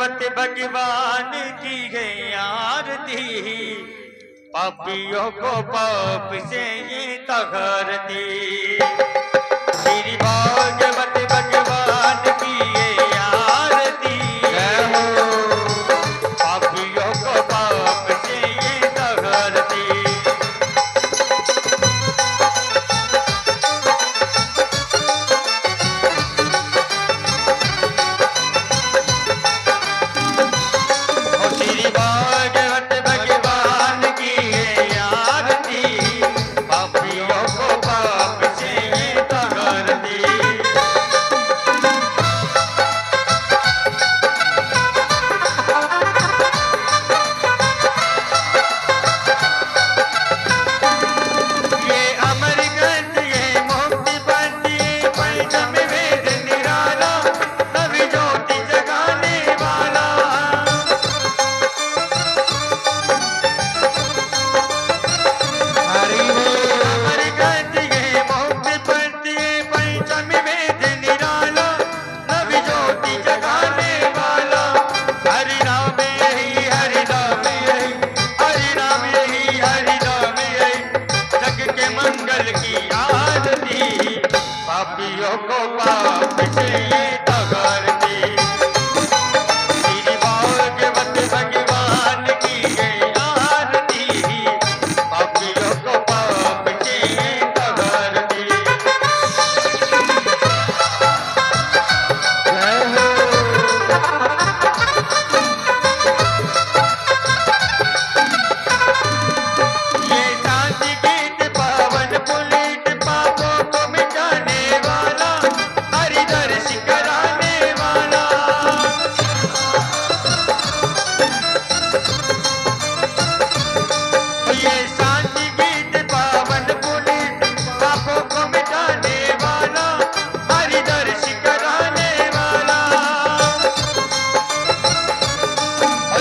भागवत भगवान की है आरती, पापियों को पाप से ये तगरती। श्री भागवत भगवान की है आरती, पापियों को पाप से ये तगरती। पापियों को पाप से ये तगरती। श्री भागवत भगवान की है आरती, पापियों को पाप से ये तगरती। ये शांति गीत पावन पुनीत पापों को मिटाने वाला, हरिदर्श कराने वाला। ये शांति गीत पावन पुनीत पापों को मिटाने वाला, हरिदर्श कराने वाला।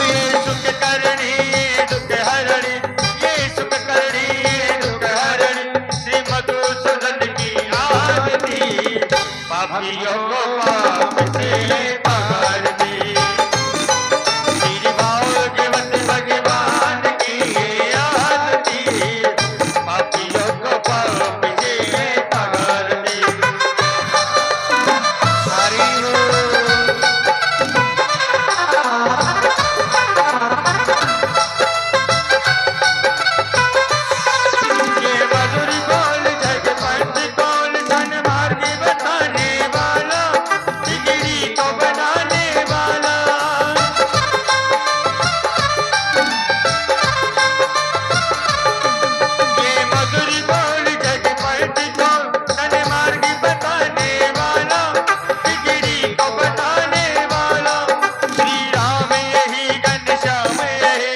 ये सुख करणी ये दुख हरणी, ये सुख करणी ये दुख हरणी, श्री मधुसूदन की आरती, पापियों को पाप से तगरती। श्री भागवत भगवान की है आरती, पापियों को पाप से तगरती। हरि ये मधुर बोल जग पंथ कौन, सन मार्ग बताने वाला, बिगड़ी को बनाने वाला। ये मधुर बोल जग पंथ कौन, सन मार्ग बताने वाला, बिगड़ी को बताने वाला। श्री राम यही घनश्याम यही,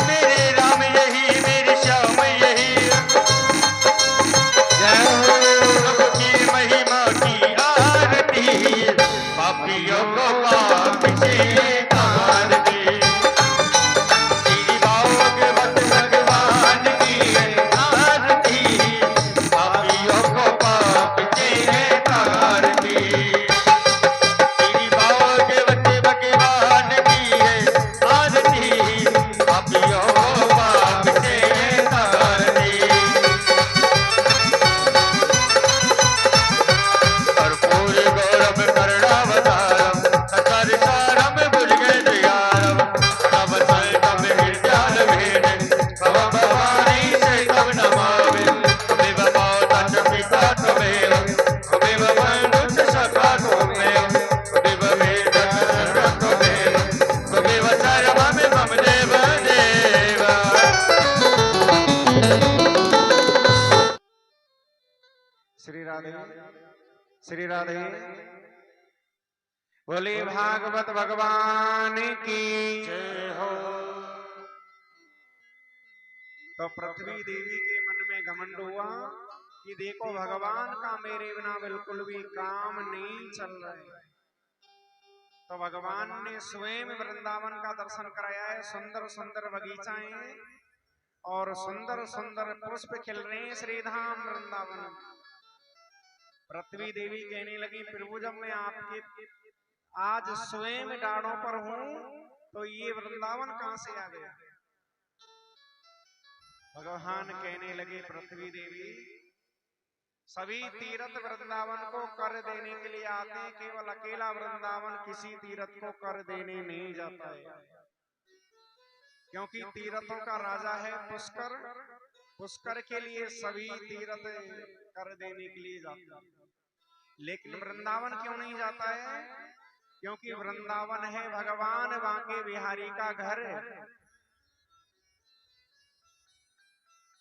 मेरे राम यही मेरे श्याम यही। प्रभु की महिमा की आरती, पापियों को पाप से तगरती। श्री भागवत भगवान की है आरती, पापियों को पाप से तगरती। श्री भागवत भगवान की है आरती, पापियों को पाप से तगरती। कर्पूर गौरव करुणावतारम, सकर सारम भुजगेन्द्रहारम, नव संतम हृदयालभेदे, भव भवानी सहितं नमामि। त्वमेव माता च पिता त्वमेव, त्वमेव बन्धुः च सखा त्वमेव, त्वमेव वेदः सर्वं त्वमेव, त्वमेव सर्वं मम देव देव। श्री राधे श्री राधे। बोले भागवत भगवान की जय हो। तो पृथ्वी देवी के मन में घमंड हुआ कि देखो भगवान का मेरे बिना बिल्कुल भी काम नहीं चल रहा है। तो भगवान ने स्वयं वृंदावन का दर्शन कराया है। सुंदर सुंदर बगीचाएं और सुंदर सुंदर पुष्प खिल रहे हैं श्री धाम वृंदावन। पृथ्वी देवी कहने लगी, प्रभु जब मैं आपके आज स्वयं डाड़ों पर हूं तो ये वृंदावन कहां से आ गया? भगवान कहने लगे, पृथ्वी देवी सभी तीर्थ वृंदावन को कर देने के लिए आते हैं, केवल अकेला वृंदावन किसी तीर्थ को कर देने नहीं जाता है, क्योंकि तीर्थों का राजा है पुष्कर। पुष्कर के लिए सभी तीर्थ कर देने के लिए जाते हैं, लेकिन वृंदावन क्यों नहीं जाता है? क्योंकि वृंदावन है भगवान बांके बिहारी का घर।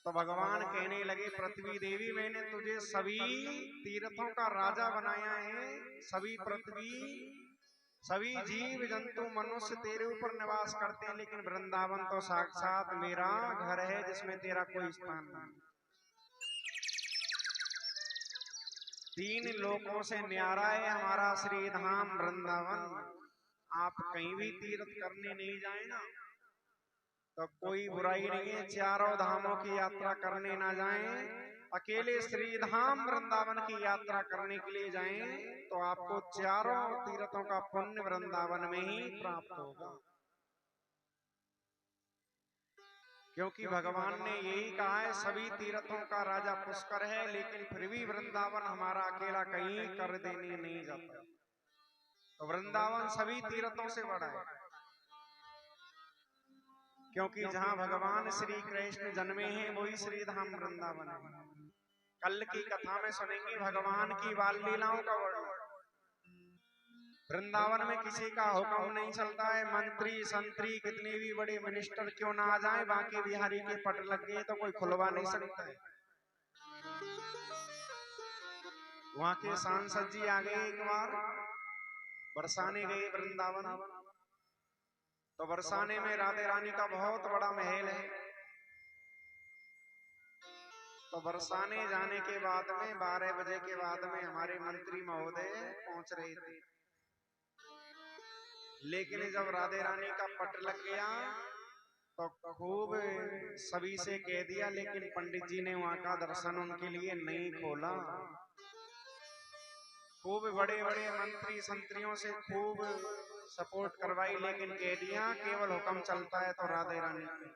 तो भगवान कहने लगे, पृथ्वी देवी मैंने तुझे सभी तीर्थों का राजा बनाया है, सभी पृथ्वी सभी जीव जंतु मनुष्य तेरे ऊपर निवास करते हैं, लेकिन वृंदावन तो साक्षात मेरा घर है जिसमें तेरा कोई स्थान नहीं। तीन लोकों से न्यारा है हमारा श्री धाम वृंदावन। आप कहीं भी तीर्थ करने नहीं जाए ना तो कोई बुराई नहीं है, चारों धामों की यात्रा करने ना जाएं, अकेले श्री धाम वृंदावन की यात्रा करने के लिए जाएं तो आपको चारों तीर्थों का पुण्य वृंदावन में ही प्राप्त होगा। क्योंकि भगवान ने यही कहा है, सभी तीर्थों का राजा पुष्कर है, लेकिन फिर भी वृंदावन हमारा अकेला कहीं कर देने नहीं जाता। तो वृंदावन सभी तीर्थों से बड़ा है, क्योंकि जहां भगवान श्री कृष्ण जन्मे हैं वही श्री धाम वृंदावन है। कल की कथा में सुनेंगे भगवान की बाल लीलाओं का वर्णन। वृंदावन में किसी का हुक्म नहीं चलता है, मंत्री संतरी कितने भी बड़े मिनिस्टर क्यों ना आ जाए, बांके बिहारी के पट लग गए तो कोई खुलवा नहीं सकता है। वहां के सांसद जी आ गए, एक बार बरसाने गए वृंदावन, तो बरसाने में राधे रानी का बहुत बड़ा महल है। तो बरसाने जाने के बाद में 12 बजे के बाद में हमारे मंत्री महोदय पहुंच रहे थे, लेकिन जब राधे रानी का पट लग गया तो खूब सभी से कह दिया, लेकिन पंडित जी ने वहां का दर्शन उनके लिए नहीं खोला। खूब बड़े बड़े मंत्री संतरियों से खूब सपोर्ट करवाई, लेकिन कह दिया केवल हुक्म चलता है तो राधे रानी की,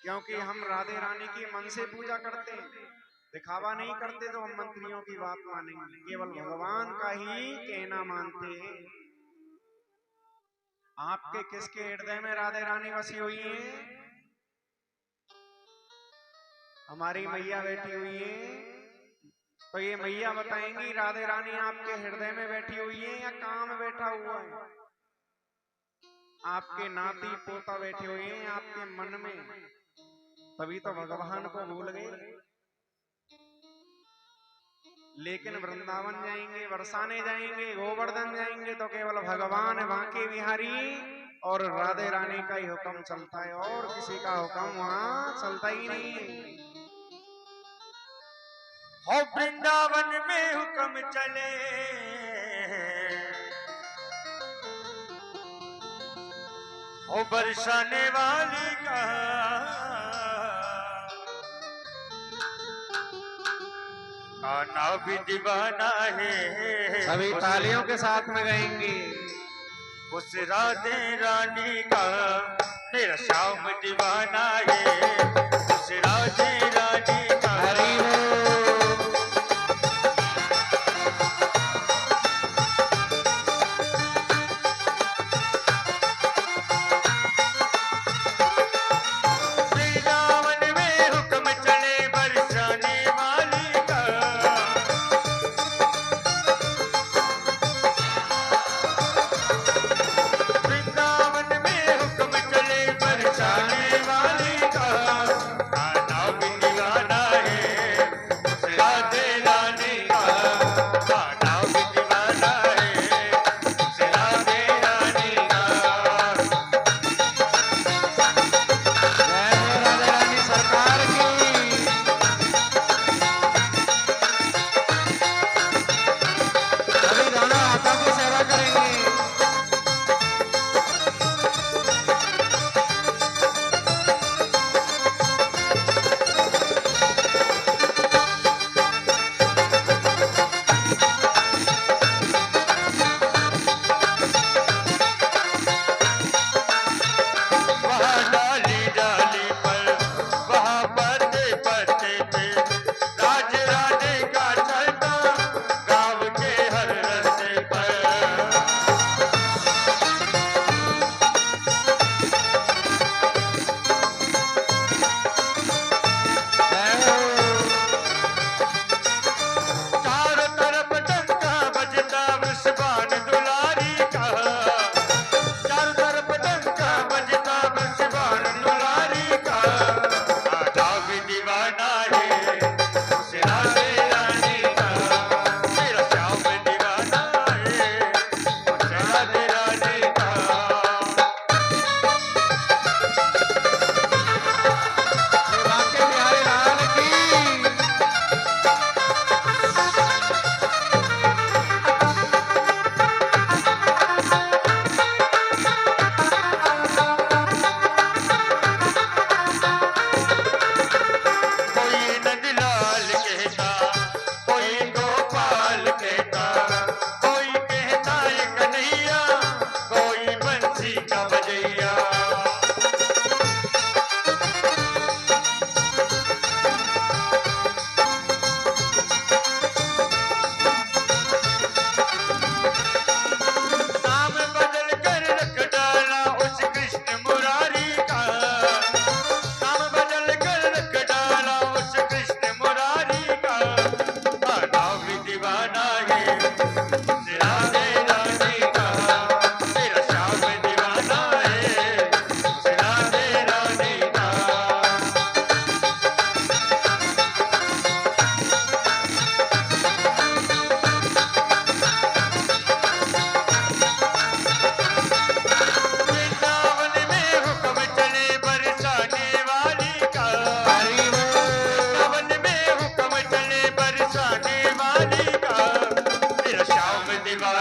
क्योंकि हम राधे रानी की मन से पूजा करते हैं, दिखावा नहीं करते तो हम मंत्रियों की बात मानेंगे, केवल भगवान का ही कहना मानते हैं। आपके किसके हृदय में राधे रानी बसी हुई है? हमारी मैया बैठी हुई है। तो ये मैया बताएंगी राधे रानी आपके हृदय में बैठी हुई है या कहाँ में बैठा हुआ है? आपके नाती पोता बैठे हुए हैं आपके मन में, तभी तो भगवान को भूल गए। लेकिन वृंदावन जाएंगे, बरसाने जाएंगे, गोवर्धन जाएंगे तो केवल भगवान बांके बिहारी और राधे रानी का ही हुक्म चलता है, और किसी का हुक्म वहां चलता ही नहीं है। हो वृंदावन में हुक्म चले, हो बरसाने वाली का, खाना भी दीवाना है। सभी तालियों के साथ में गाएंगे। उस राधे रानी का मेरा श्याम दीवाना है, उस राधे रानी का। हरि खाना भी दीवाना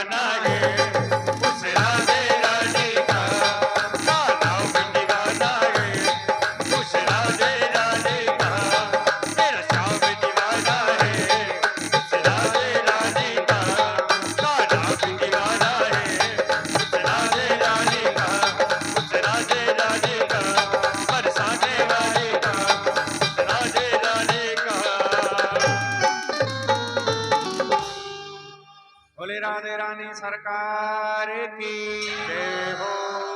दीवाना है उस राधे राधे का कान्हा भी दीवाना है उस राधे राधे का मेरा श्याम दीवाना है उस राधे राधे का कान्हा भी दीवाना है उस राधे राधे का उस राधे राधे का बरसाने वाले का उस राधे राधे का। बोले राधे रानी सरकार की जय हो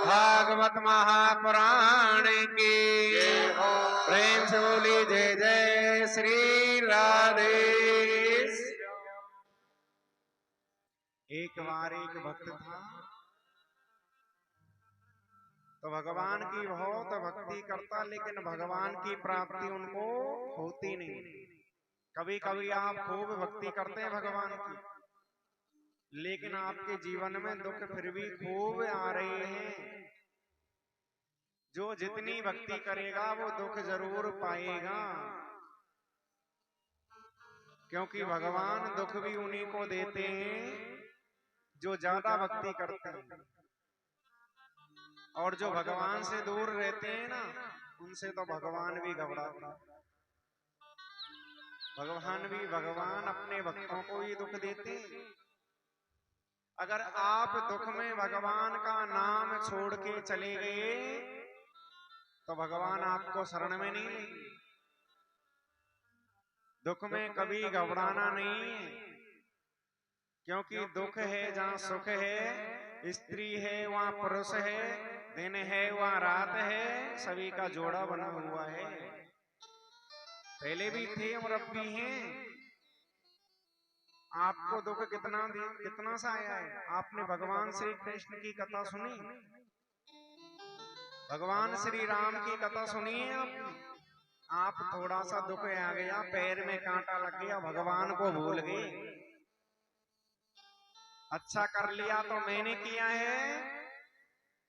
भागवत महापुराण की जय हो प्रेम से बोली जय जय श्री राधे। एक बार एक भक्त था तो भगवान की बहुत भक्ति करता, लेकिन भगवान की प्राप्ति उनको होती नहीं। कभी कभी आप खूब भक्ति करते हैं भगवान की, लेकिन आपके जीवन में दुख फिर भी खूब आ रहे हैं। जो जितनी भक्ति करेगा वो दुख जरूर पाएगा, क्योंकि भगवान दुख भी उन्हीं को देते हैं जो ज्यादा भक्ति करते हैं, और जो भगवान से दूर रहते हैं ना, उनसे तो भगवान भी घबराते हैं। भगवान अपने भक्तों को ही दुख देते हैं। अगर आप दुख में भगवान का नाम छोड़ के चले गए तो भगवान आपको शरण में नहीं लेंगे। दुख में कभी घबराना नहीं है, क्योंकि दुख है जहाँ सुख है, स्त्री है वहाँ पुरुष है, दिन है वहाँ रात है, सभी का जोड़ा बना हुआ है। पहले भी थे और अब भी हैं। आपको दुख कितना सा आया है? आपने भगवान श्री कृष्ण की कथा सुनी? भगवान श्री राम की कथा सुनी है आपने? आप थोड़ा सा दुख आ गया, पैर में कांटा लग गया, भगवान को भूल गए। अच्छा कर लिया तो मैंने किया है,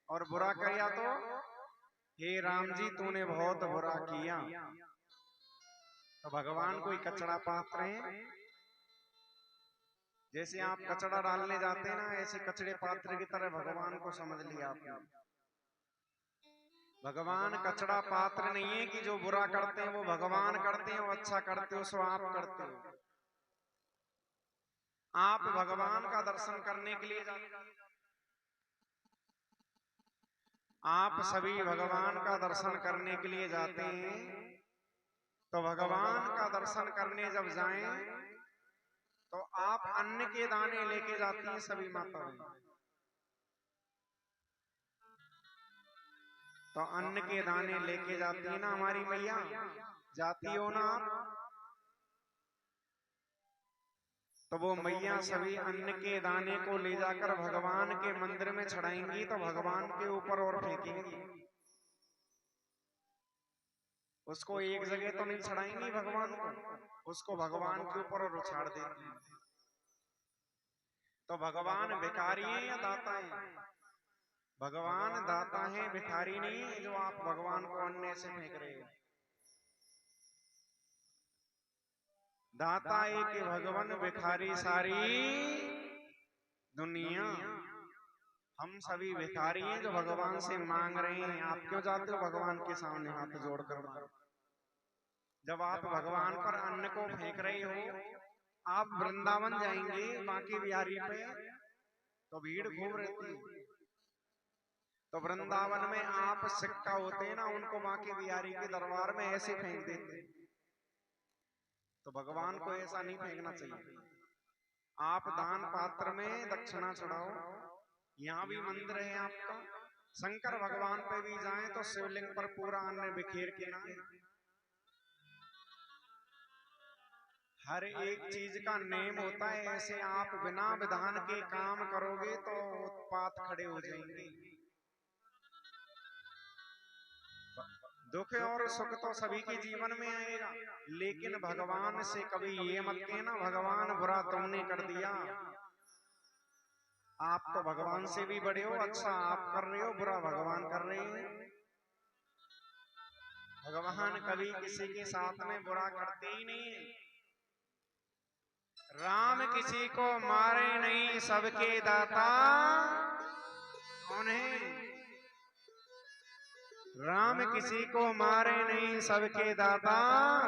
और बुरा किया तो हे राम जी तूने बहुत बुरा किया। तो भगवान कोई कचरा पात्र है? जैसे आप कचरा डालने जाते हैं ना, ऐसे कचड़े पात्र की तरह भगवान को समझ लिया आपने। भगवान कचड़ा पात्र नहीं है कि जो बुरा करते हैं वो भगवान करते हैं, और अच्छा करते हो सो आप करते हो। आप भगवान का दर्शन करने के लिए जाते, आप सभी भगवान का दर्शन करने के लिए जाते हैं, तो भगवान का दर्शन करने जब जाएं तो आप अन्न के दाने लेके जाती हैं सभी माताएं। तो अन्न के दाने लेके जाती है ना हमारी मैया, जाती हो ना आप? तो वो मैया सभी अन्न के दाने को ले जाकर भगवान के मंदिर में चढ़ाएंगी, तो भगवान के ऊपर और फेंकेंगी। उसको एक जगह तो नहीं चढ़ाएंगी भगवान को, उसको भगवान के ऊपर और उछाड़ देंगी। तो भगवान भिखारी है या दाता है? भगवान दाता है, भिखारी नहीं है जो आप भगवान को अन्न से फेंक रहे हो। दाता है कि भगवान, भिखारी सारी दुनिया। हम सभी भिखारी हैं जो भगवान से मांग रहे हैं। आप क्यों जाते हो भगवान के सामने हाथ जोड़कर? जब आप भगवान पर अन्न को फेंक रहे हो, आप वृंदावन जाएंगे बांके बिहारी पे तो भीड़ खूब रहती है। तो वृंदावन में आप सिक्का होते हैं ना, उनको बांके बिहारी के दरबार में ऐसे फेंक देते। तो भगवान को ऐसा नहीं फेंकना चाहिए। आप दान पात्र में दक्षिणा चढ़ाओ। यहाँ भी मंदिर है आपका, शंकर भगवान पे भी जाएं तो शिवलिंग पर पूरा अन्न बिखेर के ना। हर एक चीज का नेम होता है, ऐसे आप बिना विधान के काम करोगे तो उत्पात खड़े हो जाएंगे। दुख और सुख तो सभी के जीवन में आएगा, लेकिन भगवान से कभी ये मत कहना भगवान बुरा तुमने कर दिया। आप तो भगवान से भी बड़े हो, अच्छा आप कर रहे हो, बुरा भगवान कर रहे हैं। भगवान कभी किसी के साथ में बुरा करते ही नहीं है। राम किसी को मारे नहीं सबके दाता कौन है? राम किसी को मारे नहीं सबके दाता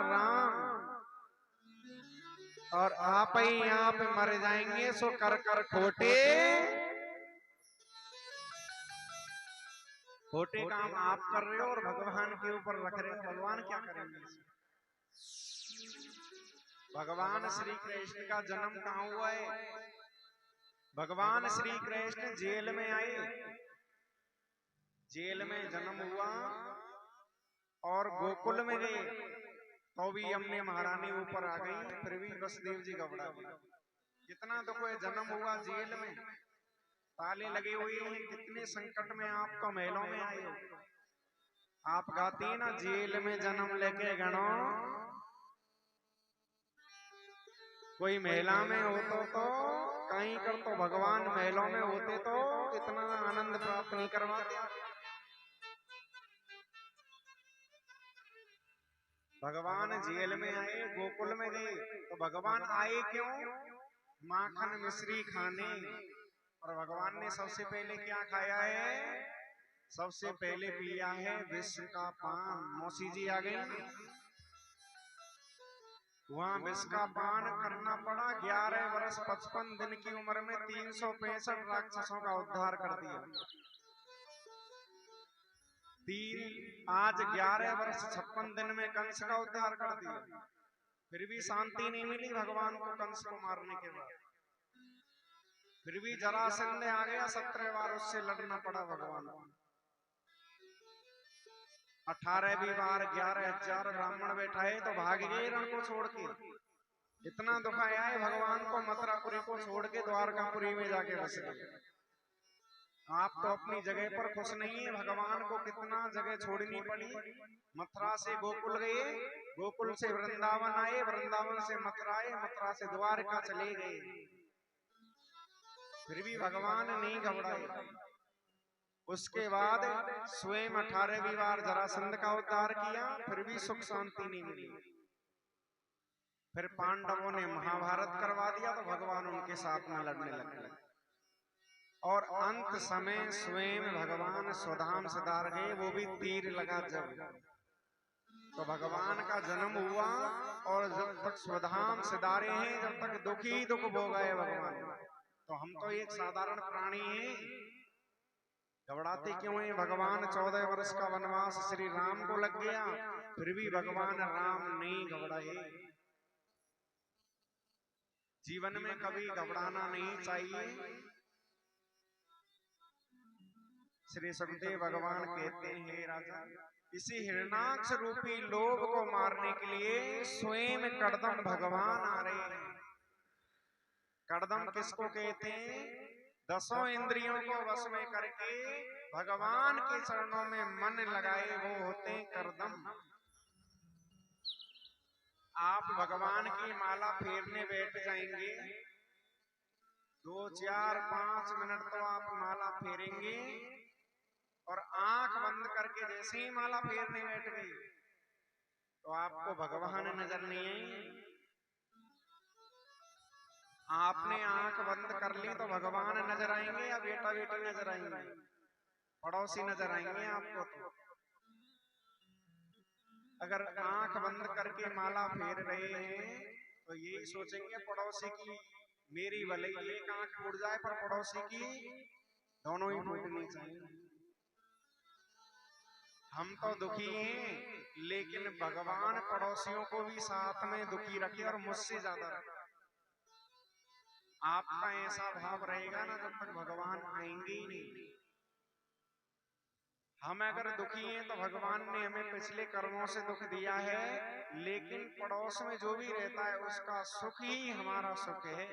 राम। और आप ही यहाँ पे मर जाएंगे सो कर कर खोटे खोटे काम आप कर रहे हो और भगवान के ऊपर रख रहे हो। भगवान क्या करेंगे? भगवान श्री कृष्ण का जन्म कहाँ हुआ है? भगवान श्री कृष्ण जेल में आए, जेल में जन्म हुआ और गोकुल में गए तो भी यमुना महारानी ऊपर आ गई, फिर भी वसुदेव जी घबरा गए। कितना दुख है, जन्म हुआ जेल में, ताले लगे हुए हैं, कितने संकट में आप तो महलों में आए हो। आप गाती है ना, जेल में जन्म लेके गणो, कोई महिला में होतो तो कहीं कर तो भगवान महलों में होते तो इतना आनंद प्राप्त नहीं करवाते। भगवान जेल में आए, गोकुल में गए, तो भगवान आए क्यों? माखन मिश्री खाने। और भगवान ने सबसे पहले क्या खाया है? सबसे पहले पिया है विष का पान। मौसी जी आ गई, वहां विष का पान करना पड़ा। 11 वर्ष 55 दिन की उम्र में 365 राक्षसों का उद्धार कर दिया। आज 11 वर्ष 56 दिन में कंस का उद्धार कर दिया, फिर भी शांति नहीं मिली भगवान को कंस को मारने के बाद। फिर भी जरासंध आ गया, 17 बार उससे लड़ना पड़ा भगवान को। 18वीं बार 11,000 ब्राह्मण बैठाए तो भाग गए रण को छोड़ के। इतना दुख आया है भगवान को, मथुरापुरी को छोड़ के द्वारकापुरी में जाके बस गए। आप तो अपनी जगह पर खुश नहीं है, भगवान को कितना जगह छोड़नी पड़ी। मथुरा से गोकुल गए, गोकुल से वृंदावन आए, वृंदावन से मथुरा आए, मथुरा से द्वारका चले गए, फिर भी भगवान नहीं घबराए। उसके बाद स्वयं 18वीं बार जरासंध का उद्धार किया, फिर भी सुख शांति नहीं मिली। फिर पांडवों ने महाभारत करवा दिया तो भगवान उनके साथ में लड़ने लगे। और अंत समय स्वयं भगवान स्वधाम सिधार गए, वो भी तीर लगा जब। तो भगवान का जन्म हुआ और जब तक स्वधाम सिधारे हैं, जब तक दुख ही दुख भोगाए भगवान। तो हम तो एक साधारण प्राणी हैं, घबराते क्यों हैं? भगवान 14 वर्ष का वनवास श्री राम को लग गया, फिर भी भगवान राम नहीं घबराए। जीवन में कभी घबराना नहीं चाहिए। श्री सुखदेव भगवान कहते हैं, राजा इसी हिरणाक्ष रूपी लोभ को मारने के लिए स्वयं कड़दम भगवान आ रहे हैं। कड़दम किसको कहते हैं? 10 इंद्रियों को वश में करके भगवान के चरणों में मन लगाए, वो होते हैं करदम। आप भगवान की माला फेरने बैठ जाएंगे, 2, 4, 5 मिनट तो आप माला फेरेंगे और आंख बंद करके जैसे ही माला फेरने बैठ गई तो आपको भगवान नजर नहीं आई। आपने आंख बंद कर ली तो भगवान नजर आएंगे या बेटा बेटी नजर आएंगे? पड़ोसी नजर आएंगे आपको। तो अगर आंख बंद करके माला फेर रहे हैं तो यही सोचेंगे पड़ोसी की मेरी भले एक आंख फूट जाए पर पड़ोसी की दोनों ही फूटनी चाहिए। हम तो दुखी हैं, लेकिन भगवान पड़ोसियों को भी साथ में दुखी रखे और मुझसे ज्यादा रखे। आपका ऐसा भाव रहेगा ना, जब तक भगवान आएंगे ही नहीं। हम अगर दुखी हैं तो भगवान ने हमें पिछले कर्मों से दुख दिया है, लेकिन पड़ोस में जो भी रहता है उसका सुख ही हमारा सुख है।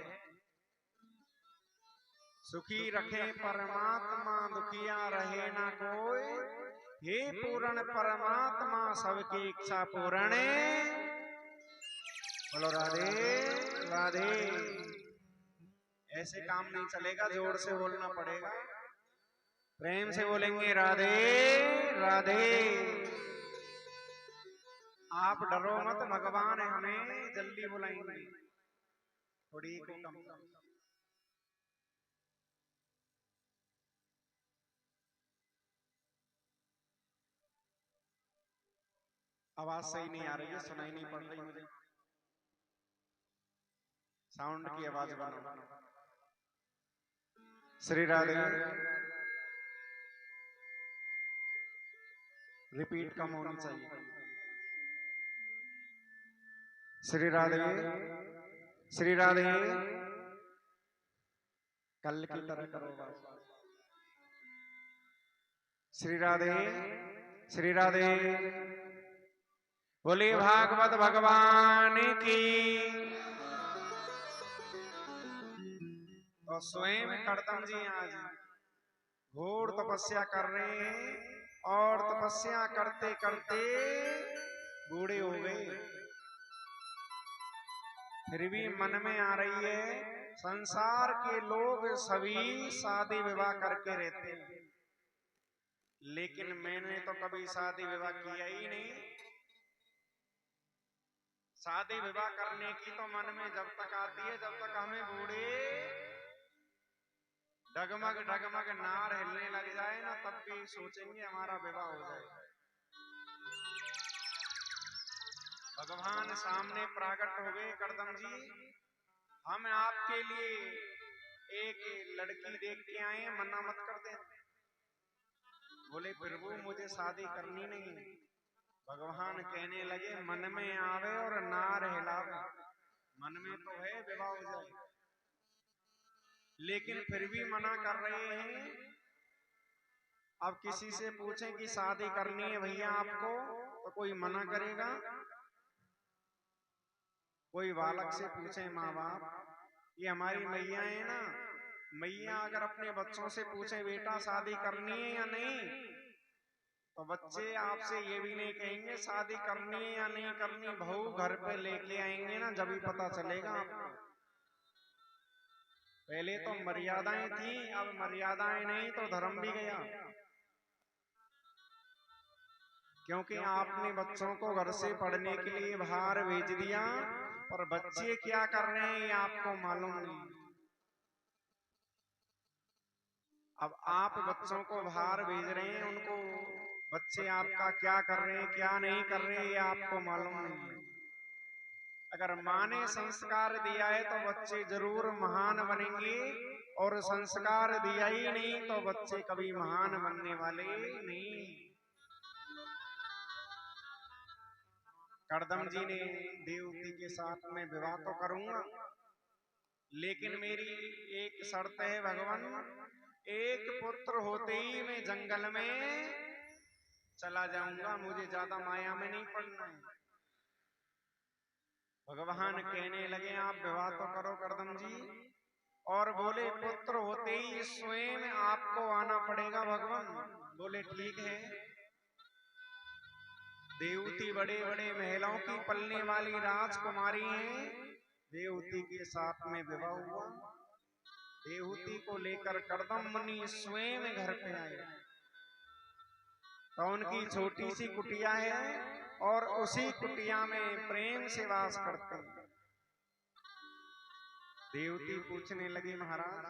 सुखी रखे परमात्मा, दुखिया रहे ना कोई। हे पूर्ण परमात्मा, सबकी इच्छा पूर्ण। बोलो राधे राधे। ऐसे काम नहीं चलेगा, जोर से बोलना पड़ेगा, प्रेम से बोलेंगे राधे राधे। आप डरो मत, भगवान हमें जल्दी बुलाएंगे। थोड़ी को कम आवाज सही नहीं आ रही है, सुनाई नहीं पड़ रही मुझे। साउंड की आवाज बनाओ। श्री राधे। रिपीट कम होनी चाहिए। श्री राधे, श्री राधे। कल की तरह करो बस। श्री राधे, श्री राधे। बोले भागवत भगवान की। तो स्वयं कर्दम जी आज घोर तपस्या कर रहे हैं और तपस्या करते करते बूढ़े हो गए। फिर भी मन में आ रही है, संसार के लोग सभी शादी विवाह करके रहते हैं, लेकिन मैंने तो कभी शादी विवाह किया ही नहीं। शादी विवाह करने की तो मन में जब तक आती है जब तक हमें बूढ़े डगमग डगमग नार हिलने लग जाए ना, तब भी सोचेंगे हमारा विवाह हो जाए। भगवान सामने प्रकट हो गए, कर्दम जी हम आपके लिए एक लड़की देख के आए, मना मत कर दे। बोले प्रभु मुझे शादी करनी नहीं। भगवान कहने लगे मन में आवे और नार हिलावे, मन में तो है विवाह हो जाए, लेकिन फिर भी मना कर रहे हैं। अब किसी से पूछें कि शादी करनी है भैया आपको, तो कोई मना करेगा। कोई बालक से पूछे माँ बाप, ये हमारी मैया है ना, मैया अगर अपने बच्चों से पूछे बेटा शादी करनी है या नहीं, तो बच्चे आपसे ये भी नहीं कहेंगे शादी करनी है या नहीं करनी, बहू घर पे लेके आएंगे ना जब ही पता चलेगा आपको। पहले तो मर्यादाएं थी, अब मर्यादाएं नहीं तो धर्म भी गया, क्योंकि आपने बच्चों को घर से पढ़ने के लिए बाहर भेज दिया, पर बच्चे क्या कर रहे हैं ये आपको मालूम नहीं। अब आप बच्चों को बाहर भेज रहे हैं, उनको बच्चे आपका क्या कर रहे हैं क्या नहीं कर रहे हैं ये आपको मालूम नहीं है। अगर माँ ने संस्कार दिया है तो बच्चे जरूर महान बनेंगे, और संस्कार दिया ही नहीं तो बच्चे कभी महान बनने वाले नहीं। कर्दम जी ने देवती के साथ में विवाह तो करूंगा, लेकिन मेरी एक शर्त है भगवान, एक पुत्र होते ही मैं जंगल में चला जाऊंगा, मुझे ज्यादा माया में नहीं पड़ना है। भगवान कहने लगे आप विवाह तो करो कर्दम जी, और बोले पुत्र होते ही स्वयं आपको आना पड़ेगा भगवान। बोले ठीक है। देवती बड़े बड़े महलों की पलने वाली राजकुमारी हैं, देवती के साथ में विवाह हुआ। देवती को लेकर कर्दम मुनि स्वयं घर पे आए, तो उनकी छोटी सी कुटिया है और उसी कुटिया में प्रेम से वास करते हैं। देवती पूछने लगी महाराज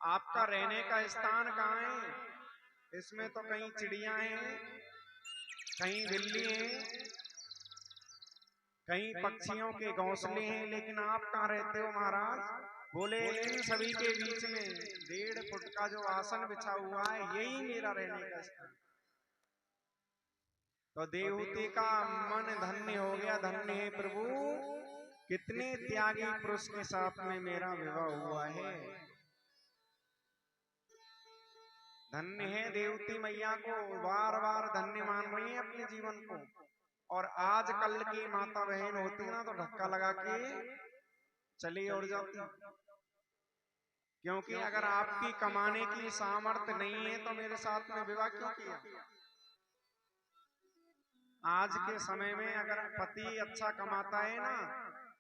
आपका रहने का स्थान कहाँ है? इसमें तो कहीं चिड़िया हैं, कहीं बिल्ली हैं, कहीं पक्षियों के घोंसले हैं, लेकिन आप कहाँ रहते हो महाराज? बोले इन सभी के बीच में 1.5 फुट का जो आसन बिछा हुआ है यही मेरा रहने का स्थान। तो देवती का मन धन्य हो गया, धन्य है प्रभु, कितने त्यागी पुरुष के साथ में मेरा विवाह हुआ है। धन्य है देवती मैया को बार बार धन्य मान रही है अपने जीवन को। और आज कल की माता बहन होती है ना तो धक्का लगा के चली और जाती, क्योंकि अगर आपकी कमाने की सामर्थ्य नहीं है तो मेरे साथ में विवाह क्यों किया। आज के समय में अगर पति अच्छा कमाता है ना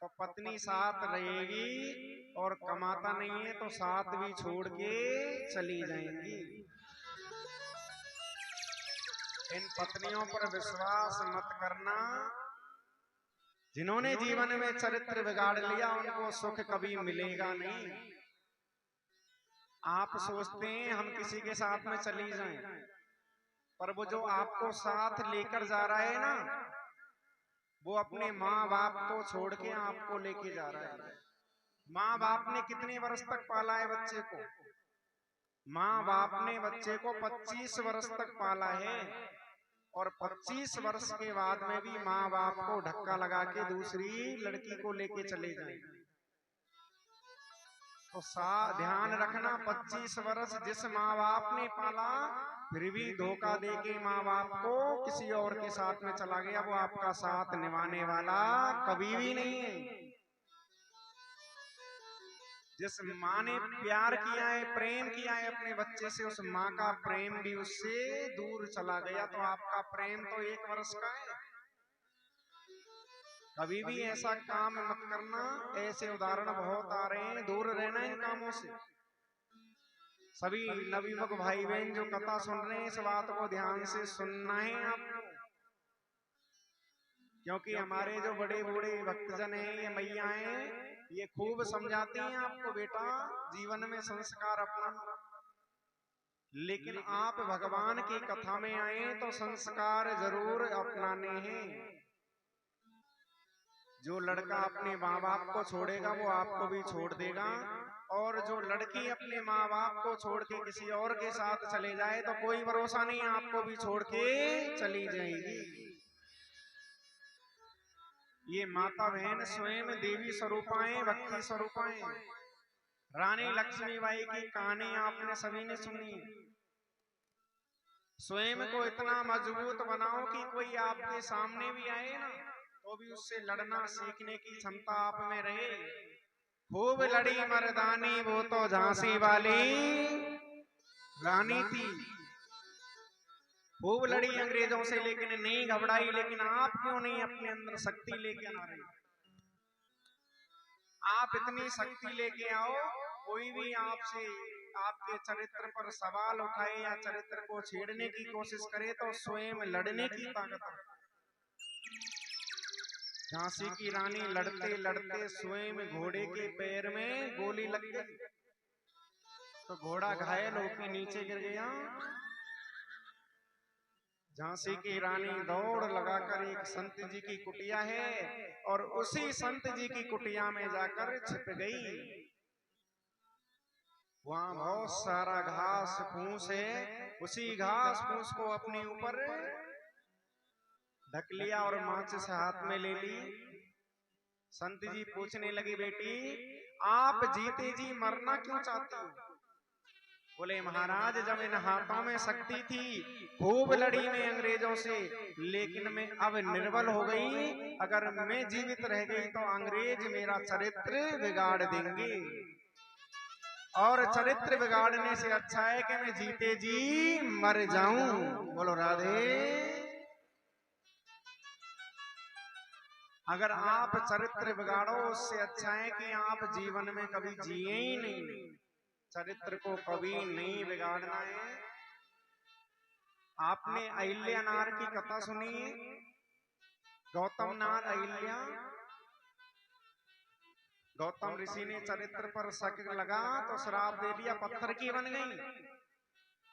तो पत्नी साथ रहेगी, और कमाता नहीं है तो साथ भी छोड़ के चली जाएंगी। इन पत्नियों पर विश्वास मत करना, जिन्होंने जीवन में चरित्र बिगाड़ लिया उनको सुख कभी मिलेगा नहीं। आप सोचते हैं हम किसी के साथ में चली जाएं, पर वो जो आपको साथ लेकर जा रहा है ना, वो अपने माँ बाप को छोड़ के आपको लेके जा रहा है। माँ बाप ने कितने वर्ष तक पाला है बच्चे को? माँ बाप ने बच्चे को 25 वर्ष तक पाला है, और 25 वर्ष के बाद में भी माँ बाप को धक्का लगा के दूसरी लड़की को लेके चले जाए। तो ध्यान रखना, 25 वर्ष जिस माँ बाप ने पाला फिर भी धोखा दे के माँ बाप को किसी और के साथ में चला गया, वो आपका साथ निभाने वाला कभी भी नहीं है। जिस माँ ने प्यार किया है, प्रेम किया है अपने बच्चे से, उस माँ का प्रेम भी उससे दूर चला गया। तो आपका प्रेम तो 1 वर्ष का है। कभी भी ऐसा काम मत करना। ऐसे उदाहरण बहुत आ रहे हैं, दूर रहना इन कामों से। सभी नवयुवक भाई बहन जो कथा सुन रहे हैं, इस बात को ध्यान से सुनना है आपको, क्योंकि हमारे जो बड़े बूढ़े भक्तजन हैं, ये मैया हैं, ये खूब समझाती हैं आपको, बेटा जीवन में संस्कार अपनाना। लेकिन आप भगवान की कथा में आए तो संस्कार जरूर अपनाने हैं। जो लड़का अपने माँ बाप को छोड़ेगा वो आपको भी छोड़ देगा, और जो लड़की अपने माँ बाप को छोड़ के किसी और के साथ चले जाए तो कोई भरोसा नहीं, आपको भी छोड़ के चली जाएगी। ये माता बहन स्वयं देवी स्वरूपाएं, भक्ति स्वरूपाएं। रानी लक्ष्मीबाई की कहानी आपने सभी ने सुनी। स्वयं को इतना मजबूत बनाओ कि कोई आपके सामने भी आए ना, तो भी उससे लड़ना सीखने की क्षमता आप में रहे। खूब लड़ी मर्दानी, वो तो झांसी वाली रानी थी। खूब लड़ी अंग्रेजों से, लेकिन नहीं घबराई। लेकिन आप क्यों नहीं अपने अंदर शक्ति लेके आ रहे? आप इतनी शक्ति लेके आओ, कोई भी आपसे आपके चरित्र पर सवाल उठाए या चरित्र को छेड़ने की कोशिश करे तो स्वयं लड़ने की ताकत है। झांसी की रानी लड़ते लड़ते स्वयं घोड़े के पैर में गोली लग गई, तो घोड़ा घायल होकर नीचे गिर गया। झांसी की रानी दौड़ लगाकर एक संत जी की कुटिया है, और उसी संत जी की कुटिया में जाकर छिप गई। वहां बहुत सारा घास फूस है, उसी घास फूस को अपने ऊपर ढक लिया और माचिस हाथ में ले ली। संत जी पूछने लगे, बेटी आप जीते जी मरना क्यों चाहती हो? बोले, महाराज जब इन हाथों में शक्ति थी, खूब लड़ी में अंग्रेजों से, लेकिन मैं अब निर्बल हो गई। अगर मैं जीवित रह गई तो अंग्रेज मेरा चरित्र बिगाड़ देंगे, और चरित्र बिगाड़ने से अच्छा है कि मैं जीते जी मर जाऊं। बोलो राधे। अगर आप चरित्र बिगाड़ो, उससे अच्छा है कि आप जीवन में कभी जिए ही नहीं। चरित्र को कभी नहीं बिगाड़ना है। आपने अहिल्या नार की कथा सुनी है? गौतम नार अहिल्या। गौतम ऋषि ने चरित्र पर शक लगा तो श्राप दे दिया, पत्थर की बन गई।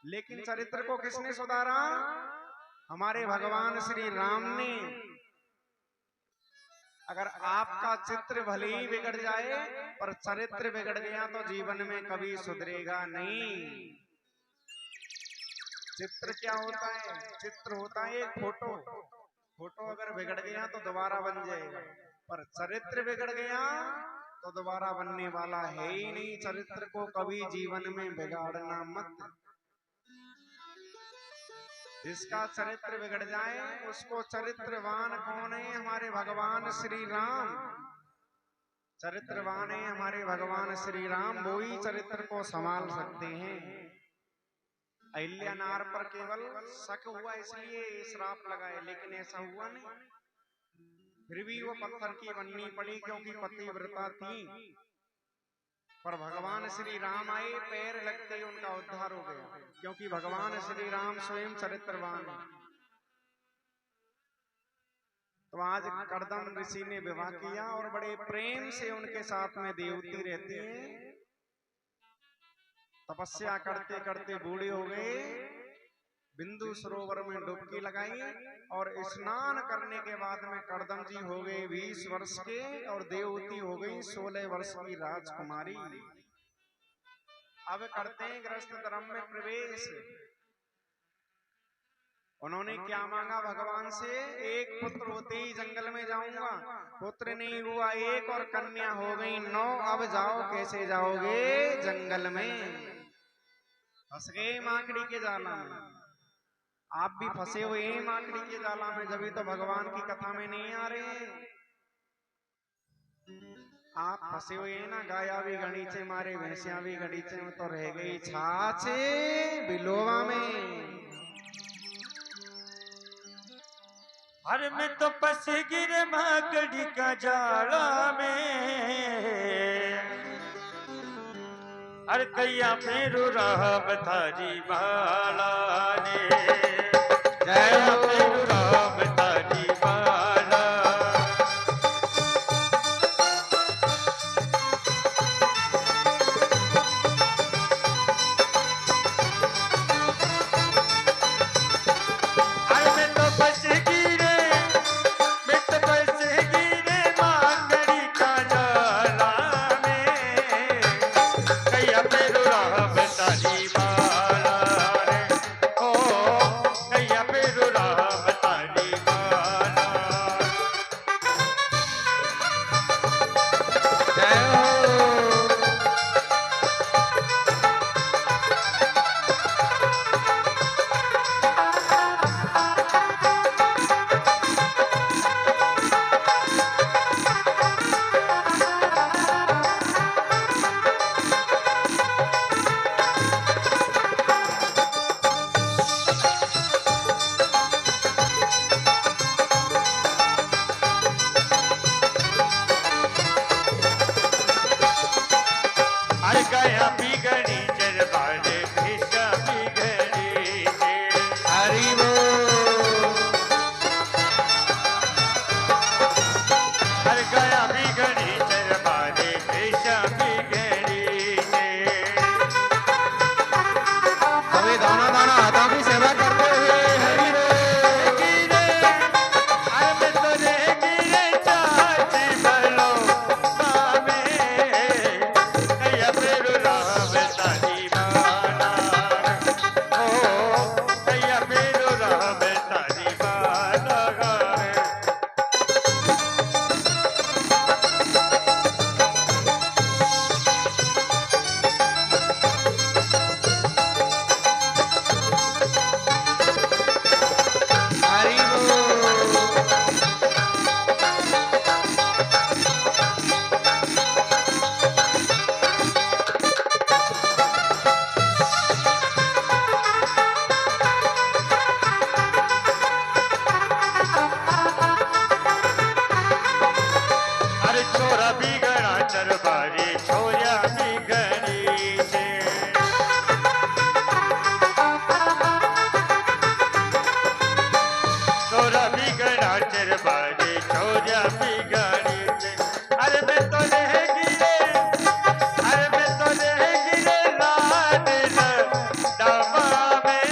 लेकिन चरित्र को किसने सुधारा? हमारे भगवान श्री राम ने। अगर आपका चित्र भले ही बिगड़ जाए, पर चरित्र बिगड़ गया तो जीवन में कभी सुधरेगा नहीं। चित्र क्या होता है? चित्र होता है एक फोटो। फोटो अगर बिगड़ गया तो दोबारा बन जाएगा, पर चरित्र बिगड़ गया तो दोबारा बनने वाला है ही नहीं। चरित्र को कभी जीवन में बिगाड़ना मत। जिसका चरित्र बिगड़ जाए उसको चरित्रवान कौन है? हमारे भगवान श्री राम। चरित्रवान है हमारे भगवान श्री राम, वो ही चरित्र को संभाल सकते हैं। अहिल्या नार पर केवल शक हुआ इसलिए श्राप लगाए, लेकिन ऐसा हुआ नहीं। फिर भी वो पत्थर की बननी पड़ी क्योंकि पतिव्रता थी। पर भगवान श्री राम आए, पैर लगते ही उनका उद्धार हो गया, क्योंकि भगवान श्री राम स्वयं चरित्रवान है। तो आज कर्दम ऋषि ने विवाह किया और बड़े प्रेम से उनके साथ में देवती रहती हैं। तपस्या करते करते बूढ़े हो गए, बिंदु सरोवर में डुबकी लगाई और स्नान करने के बाद में कर्दम जी हो गए 20 वर्ष के और देवती हो गई 16 वर्ष की राजकुमारी। अब करते हैं गृहस्थ धर्म में प्रवेश। उन्होंने क्या मांगा भगवान से? एक पुत्र होते ही जंगल में जाऊंगा। पुत्र नहीं हुआ एक और कन्या हो गई 9। अब जाओ, कैसे जाओगे? जंगल में फंस गए माकड़ी के जाला में। आप भी फंसे हुए हैं माकड़ी के जाला में, जब तो भगवान की कथा में नहीं आ रहे। आप फंसे हुए हैं ना, गाया भी गणीचे मारे भैंसिया भी गणीचे में, तो रह गई छाछे बिलोवा में। हर में तो फंस गिरे माकड़ी का जाला में, हर कैया फेरू राम थारी बाला ने, कैया फेरू राम थारी बाला। हर में तो फंस गिरे, में तो फंस गिरे माकड़ी का जाला में, कैया फेरू राम थारी बाला रे, ओ कैया फेरू राम थारी बाला। जय हो। हर गया बिगड़ी जरबारे भेषा बिगड़ी जे, हरि बोल। हर गया बिगड़ी जरबारे भेषा बिगड़ी जे। सभी दाना दाना हाथों की सेवा करते हुए हरि बोल। गिरे हर में तो रे गिरे चाची बलो सामे, कैया फेरू राम तारी बाला, ओ कैया फेरू राम तारी बाला। हरि बोल। अरे छोरा बिगड़ा चरबारे छोरा बिगड़ी से, छोरा बिगड़ा चरबारे छोरा बिगड़ी से। अरे मैं तो रह गिरे, अरे मैं तो रह गिरे लाड डामा में,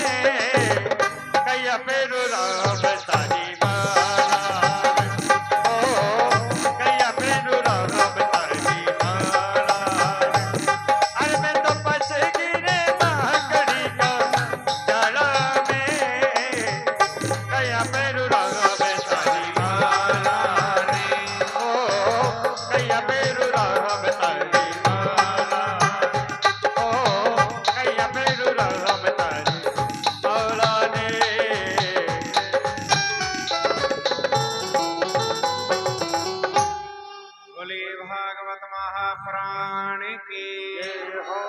कैया फेरू राम तारी बाला, ओ कैया फेरू राम तारी बाला। अरे मैं तो फंस गिरे माकड़ी का जाला में, कैया फेरू राम तारी बाला रे, ओ कैया फेरू राम तारी बाला, ओ कैया फेरू राम तारी बाला ने। बोले भागवत महापुराण की जय हो।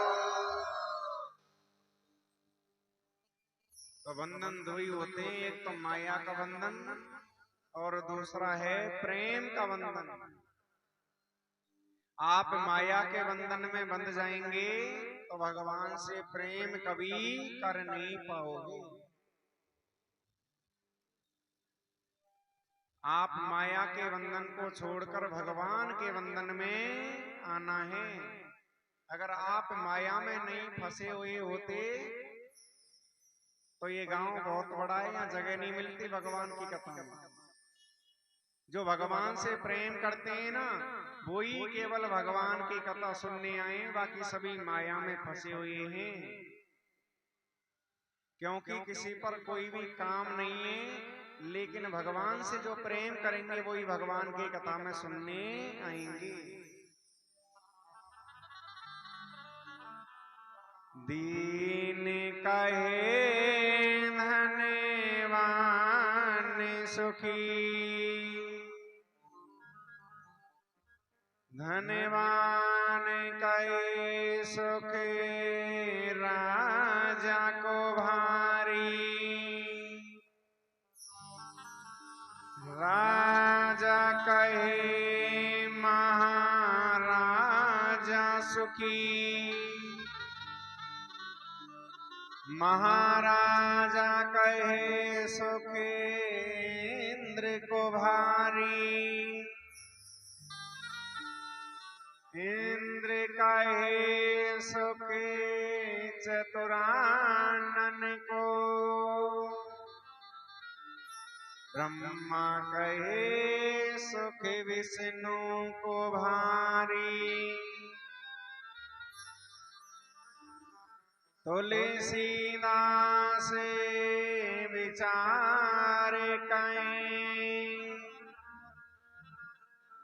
तो बंधन दो ही होते हैं, एक तो माया का बंधन और दूसरा है प्रेम का बंधन। आप माया के बंधन में बंध जाएंगे तो भगवान से प्रेम कभी कर नहीं पाओगे। आप माया के बंधन को छोड़कर भगवान के बंधन में आना है। अगर आप माया में नहीं फंसे हुए होते तो ये गांव बहुत बड़ा है, यहाँ जगह नहीं मिलती भगवान की कथा में। जो भगवान से प्रेम करते हैं ना, वो ही केवल भगवान की कथा सुनने आए, बाकी सभी माया में फंसे हुए हैं। क्योंकि किसी पर कोई भी काम नहीं है, लेकिन भगवान से जो प्रेम करेंगे वही भगवान की कथा में सुनने आएंगे। दीन कहे धनवान सुखी, धनवान कहे सुख राजा को भारी, राजा कहे महाराजा सुखी, महाराजा कहे सुख इंद्र को भारी, इंद्र कहे सुख चतुरानन को, ब्रह्मा कहे सुख विष्णु को भारी, तुलसीदास विचार कहें,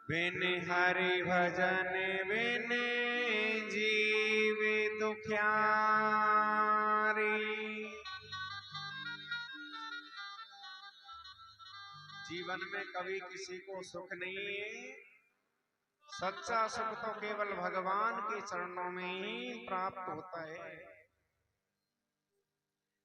बिन हरि भजन बिन जीव दुखियारी। जीवन में कभी किसी को सुख नहीं है, सच्चा सुख तो केवल भगवान के चरणों में ही प्राप्त होता है।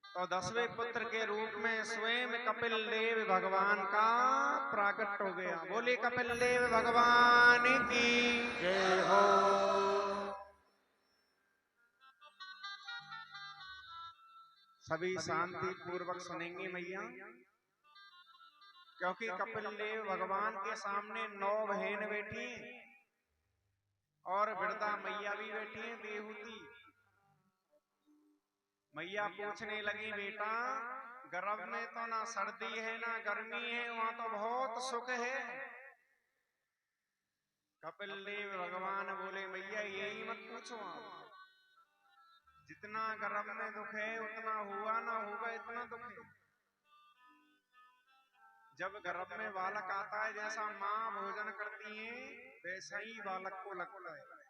तो 10वें पुत्र के रूप में स्वयं कपिल देव भगवान का प्राकट हो गया। बोले कपिल देव भगवान की जय हो। सभी शांति पूर्वक सुनेंगे मैया, क्योंकि कपिल देव भगवान के सामने 9 बहन बैठी और वृद्धा मैया भी बैठी है देवहूति। मैया पूछने लगी, बेटा गर्भ में तो ना सर्दी है ना गर्मी है, वहां तो बहुत सुख है। कपिल देव भगवान बोले, मैया यही मत पूछो, आप जितना गर्भ में दुख है उतना हुआ ना होगा इतना दुख है। जब गर्भ में बालक आता है, जैसा माँ भोजन करती है वैसा ही बालक को लगता है।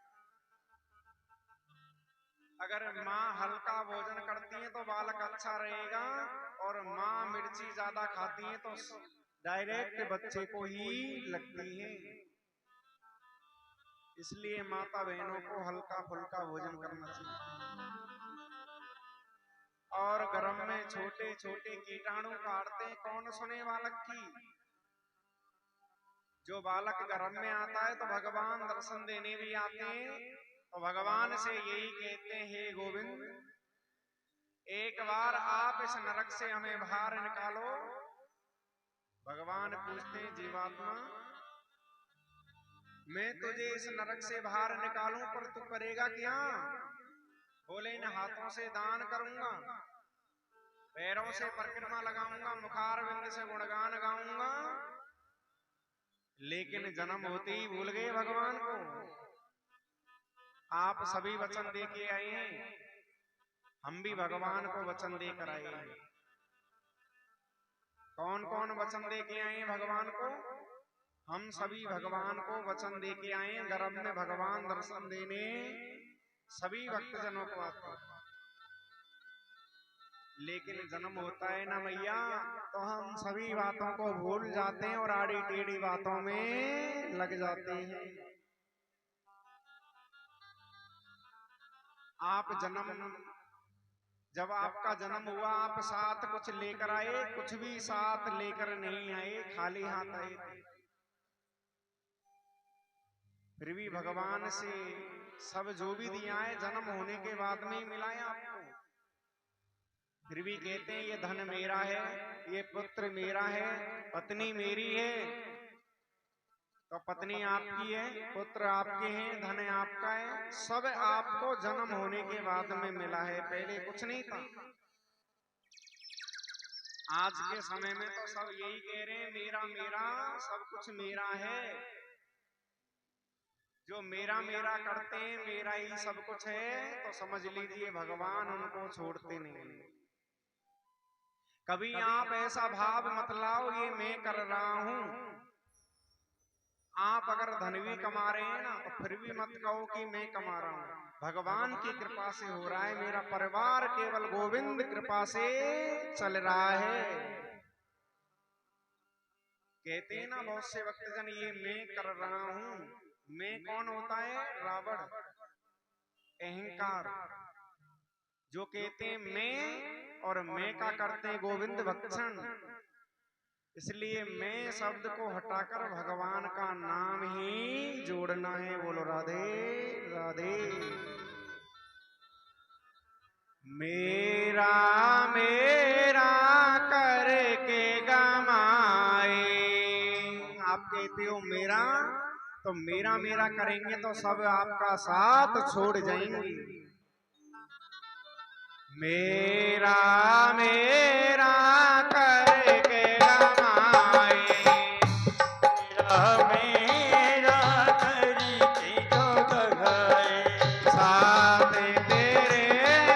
अगर माँ हल्का भोजन करती है तो बालक अच्छा रहेगा, और माँ मिर्ची ज्यादा खाती है तो डायरेक्ट बच्चे को ही लगती है। इसलिए माता बहनों को हल्का फुल्का भोजन करना चाहिए। और गर्भ में छोटे छोटे कीटाणु काटते, कौन सुने बालक की। जो बालक गर्भ में आता है तो भगवान दर्शन देने भी आते हैं, तो भगवान से यही कहते हैं, हे गोविंद एक बार आप इस नरक से हमें बाहर निकालो। भगवान पूछते हैं, जीवात्मा मैं तुझे इस नरक से बाहर निकालूं पर तू करेगा क्या? बोले, इन हाथों से दान करूंगा, पैरों से परिक्रमा लगाऊंगा, मुखारविंद से गुणगान गाऊंगा। लेकिन जन्म होते ही भूल गए भगवान को। आप सभी वचन दे के आए हैं, हम भी भगवान को वचन देकर आए हैं। कौन कौन वचन दे के आए हैं भगवान को? हम सभी भगवान को वचन दे के आए हैं, गर्भ में भगवान दर्शन देने सभी भक्तजनों को आते हैं। लेकिन जन्म होता है ना मैया, तो हम सभी बातों को भूल जाते हैं और आड़ी टेढ़ी बातों में लग जाते हैं। आप जब आपका जन्म हुआ, आप साथ कुछ लेकर आए? कुछ भी साथ लेकर नहीं आए, खाली हाथ आए थे। फिर भी भगवान से सब जो भी दिया है जन्म होने के बाद में ही मिला है आपको। फिर भी कहते हैं ये धन मेरा है, ये पुत्र मेरा है, पत्नी मेरी है। तो पत्नी आपकी है, पुत्र आपके हैं, धन आपका है, सब आपको जन्म होने के बाद में मिला है, पहले कुछ नहीं था। आज के समय में तो सब यही कह रहे हैं मेरा मेरा, सब कुछ मेरा है। जो मेरा मेरा करते हैं, मेरा ही सब कुछ है, तो समझ लीजिए भगवान उनको छोड़ते नहीं। कभी आप ऐसा भाव मत लाओ ये मैं कर रहा हूं। आप अगर धन भी कमा रहे हैं ना, तो फिर भी मत कहो कि मैं कमा रहा हूं, भगवान की कृपा से हो रहा है, मेरा परिवार केवल गोविंद कृपा से चल रहा है। कहते हैं ना बहुत से भक्तजन ये मैं कर रहा हूं। मैं कौन होता है? रावण, अहंकार, जो कहते हैं मैं और मैं का करते हैं गोविंद भक्षण। इसलिए मैं शब्द को हटाकर भगवान का नाम ही जोड़ना है। बोलो राधे राधे। मेरा मेरा करके गमाए। आप कहते हो मेरा, तो मेरा मेरा करेंगे तो सब आपका साथ छोड़ जाएंगे। मेरा मेरा करके गमाए, मेरा करके जो गए, साथ तेरे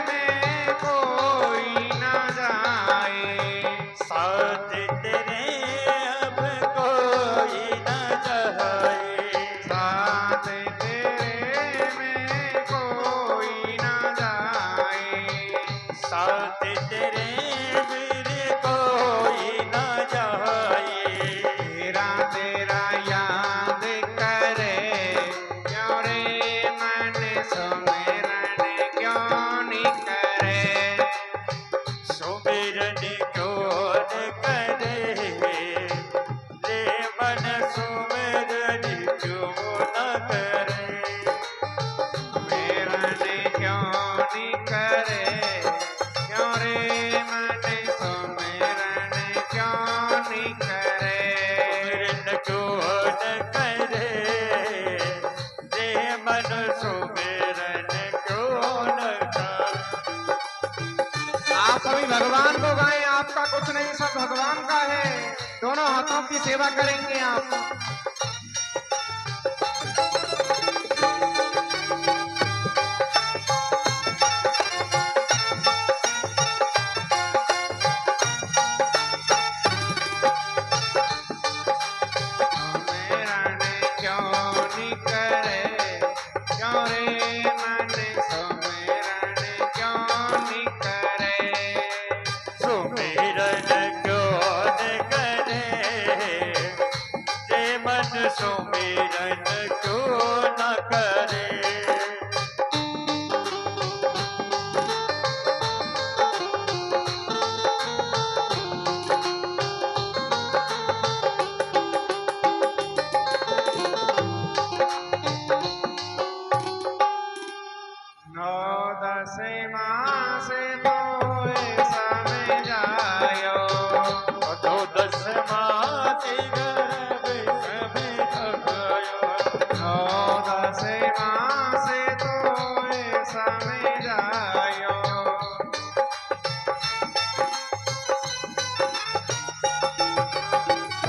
में कोई न जाए। साथ तेरे अब कोई न जाए, साथ तेरे में कोई न जाए। साथ तेरे मेरे कोई न जाए। तेरा तेरा याद करे, क्यों रे मन सुमिरन क्यों नहीं करे। सुमिरन क्यों न करे, रे मन सुमिरन क्यों न करे। सुमिरन क्यों नहीं करे, क्यों रे मन सुमिरन क्यों नहीं करे। सुमिरन क्यों न करे, रे मन सुमिरन क्यों न करे। आप सभी भगवान को गाएं, आपका कुछ नहीं, सब भगवान का है। दोनों हाथों की सेवा करेंगे आप। सुमिरन क्यों नहीं करे, क्यों रे मन सुमिरन क्यों नहीं करे। सुमिरन क्यों न करे, रे मन सुमिरन क्यों न करे। नौ दस मास तो समय जायो, तो 10 मास गर्भ में गयो। नौ दस मास तो समय जायो।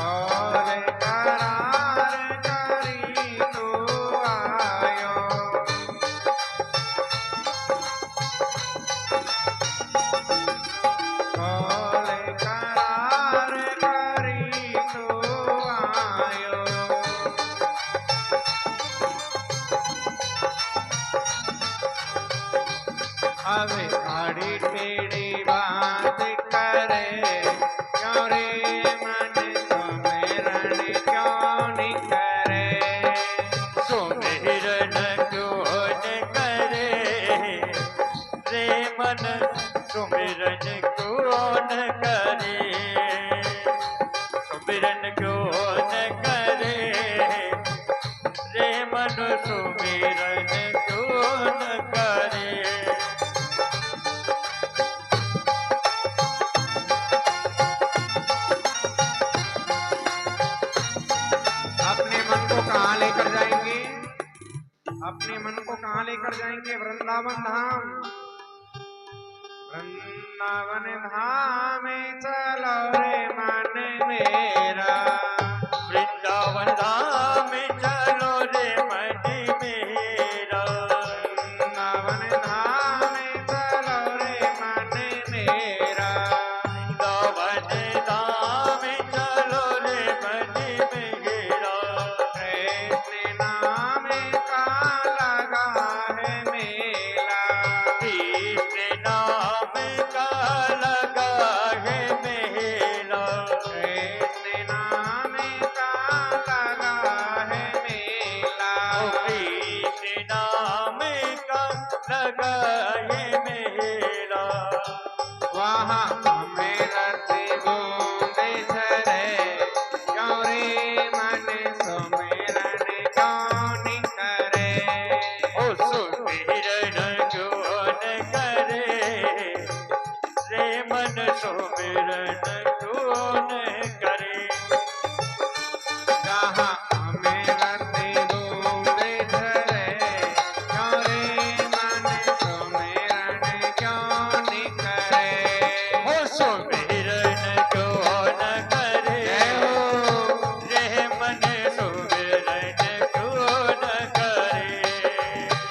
और करार करी तू आयो। और करार करी तू आयो। अब आड़ी टेढ़ी बात करे, क्यों रे मन सुमिरन क्यों नहीं करे। सुमिरन क्यों न करे, रे मन सुमिरन क्यों न करे। सुमिरन क्यों न करे, रे मन सुमिरन क्यों न करे। वृंदावन धाम, वृंदावन धाम चलो रे मन मेरा, वृंदावन धाम चलो रे मन मेरा, वृंदावन धाम चलो रे मन मेरा, वृंदावन धाम चलो रे मन मेरा, कृष्ण नाम का लगा है मेला, कृष्ण नाम का लगा है मेला, कृष्ण नाम का लगा है मेला, कृष्ण नाम का लगा है मेला, वहाँ मेरा बूंदे झरे, क्यों रे मन सुमिरन क्यों नहीं करे, ओ सुमिरन क्यों न करे, रे मन सुमिरन क्यों न करे, जहाँ मेरा बूंदे झरे, क्यों रे मन सुमिरन क्यों नहीं करे, ओ सुमिरन क्यों न करे, जय हो। रे मन सुमिरन क्यों न करे,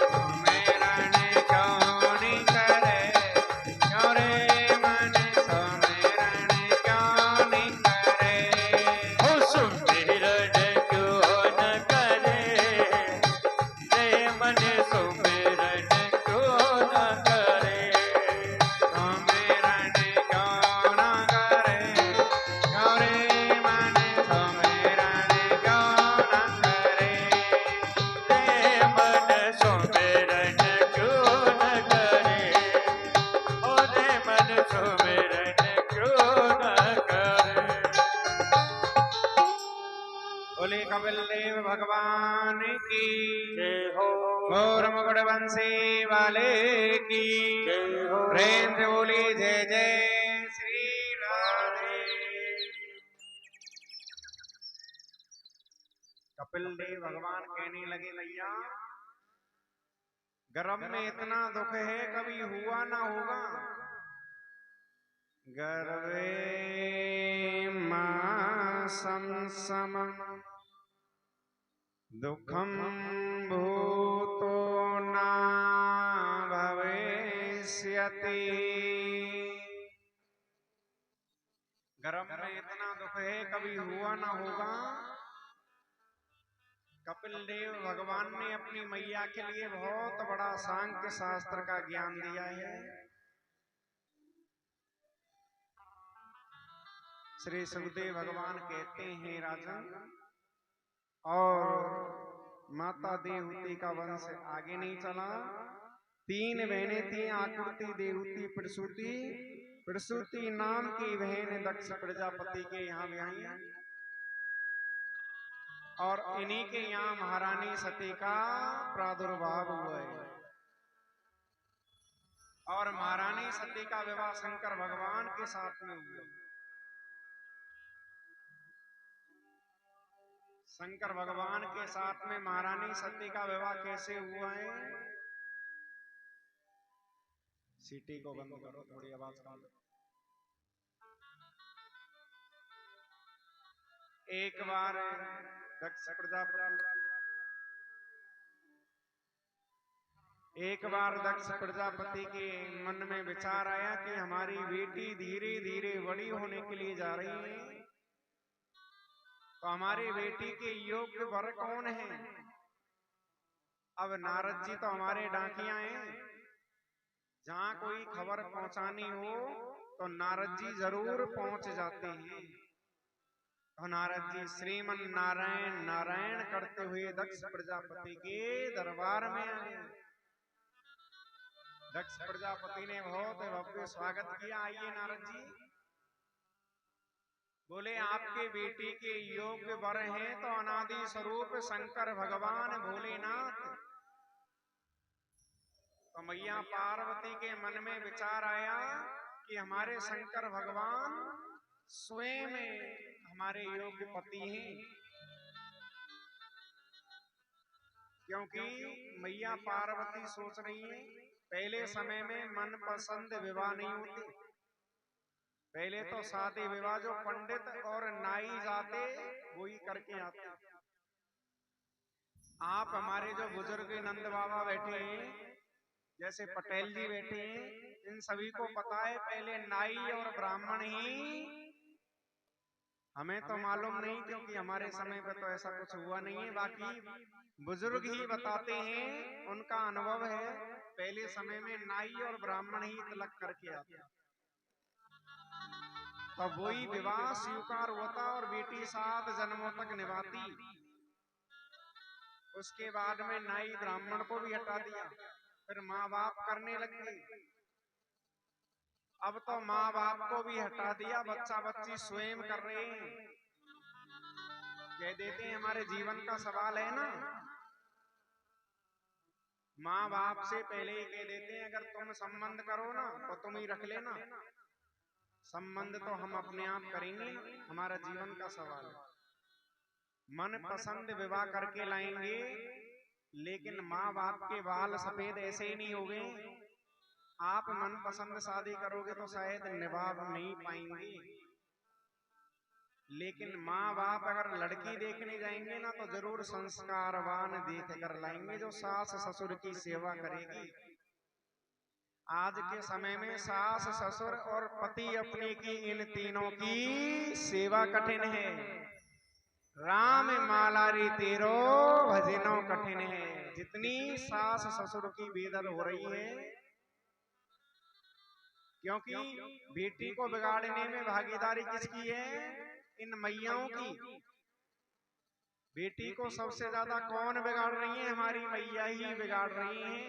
सुमिरन क्यों नहीं करे, क्यों रे मन सुमिरन क्यों नहीं करे, ओ सुमिरन क्यों न करे, रे मन सुमिरन क्यों न करे, सुमिरन क्यों ना करे, क्यों रे मन सुमिरन क्यों ना करे, रे मन सुमिरन क्यों न करे, ओ रे मन सुमिरन क्यों न करे। बोले कपिल देव भगवान की, जय हो, गौर मुकुट बंसी वाले की, जय हो, प्रेम से बोली जय जय श्री राधे। कपिल देव भगवान कहने लगे भैया, गर्भ में इतना दुख है कभी हुआ ना होगा, गर्भे मासम समम दुखम भूतो न भविष्यति, गर्भ में इतना दुख है कभी हुआ ना होगा। कपिल देव भगवान ने अपनी मैया के लिए बहुत बड़ा सांख्य शास्त्र का ज्ञान दिया है। श्री सुखदेव भगवान कहते हैं राजन, और माता देवहूति का वंश आगे नहीं चला। 3 बहनें थी, आकृति, देवहूति, प्रसूति। प्रसूति नाम की बहन दक्ष प्रजापति के यहाँ ब्याही, और इन्हीं के यहाँ महारानी सती का प्रादुर्भाव हुआ है, और महारानी सती का विवाह शंकर भगवान के साथ में हुआ। शंकर भगवान के साथ में महारानी सती का विवाह कैसे हुआ है? सीटी को बंद करो, थोड़ी आवाज कम। एक बार दक्ष प्रजापति के मन में विचार आया कि हमारी बेटी धीरे धीरे बड़ी होने के लिए जा रही है, तो हमारी बेटी के योग्य वर कौन है? अब नारद जी तो हमारे डाकिया हैं, जहां कोई खबर पहुंचानी हो तो नारद जी जरूर पहुंच जाते हैं। तो नारद जी श्रीमन नारायण नारायण करते हुए दक्ष प्रजापति के दरबार में आए। दक्ष प्रजापति ने बहुत भव्य स्वागत किया। आइए नारद जी। बोले आपके बेटी के योग्य वर हैं तो अनादि स्वरूप शंकर भगवान भोलेनाथ। तो मैया पार्वती के मन में विचार आया कि हमारे शंकर भगवान स्वयं हमारे योग्य पति हैं, क्योंकि मैया पार्वती सोच रही है पहले समय में मनपसंद विवाह नहीं होते। पहले तो शादी विवाह जो पंडित और नाई जाते वही करके आते। आप हमारे जो बुजुर्ग नंद बाबा बैठे हैं, जैसे पटेल जी बैठे हैं, इन सभी को पता है पहले नाई और ब्राह्मण ही। हमें तो मालूम नहीं क्योंकि हमारे समय पे तो ऐसा कुछ हुआ नहीं है, बाकी बुजुर्ग ही बताते हैं, उनका अनुभव है। पहले समय में नाई और ब्राह्मण ही तिलक करके आते, तब वही विवाह स्वीकार होता और बेटी 7 जन्मों तक निभाती। उसके बाद में नाई ब्राह्मण को भी हटा दिया, फिर माँ बाप करने लगे। अब तो माँ बाप को भी हटा दिया, बच्चा बच्ची स्वयं कर रहे हैं। कह देते हैं हमारे जीवन का सवाल है ना, माँ बाप से पहले ही कह देते हैं अगर तुम संबंध करो ना तो तुम ही रख लेना, संबंध तो हम अपने आप करेंगे ना। हमारा जीवन का सवाल है, मन पसंद विवाह करके लाएंगे, लेकिन माँ बाप के बाल सफेद ऐसे ही नहीं हो गए। आप मन पसंद शादी करोगे तो शायद निभा नहीं पाएंगे, लेकिन माँ बाप अगर लड़की देखने जाएंगे ना तो जरूर संस्कारवान देख कर लाएंगे, जो सास ससुर की सेवा करेगी। आज के समय में सास ससुर और पति अपने की इन तीनों की सेवा कठिन है। राम मालारी तेरो भजनो कठिन है। जितनी सास ससुर की बेदर हो रही है, क्योंकि बेटी को बिगाड़ने में भागीदारी किसकी है? इन मैयाओं की। बेटी को सबसे ज्यादा कौन बिगाड़ रही है? हमारी मैया ही बिगाड़ रही हैं,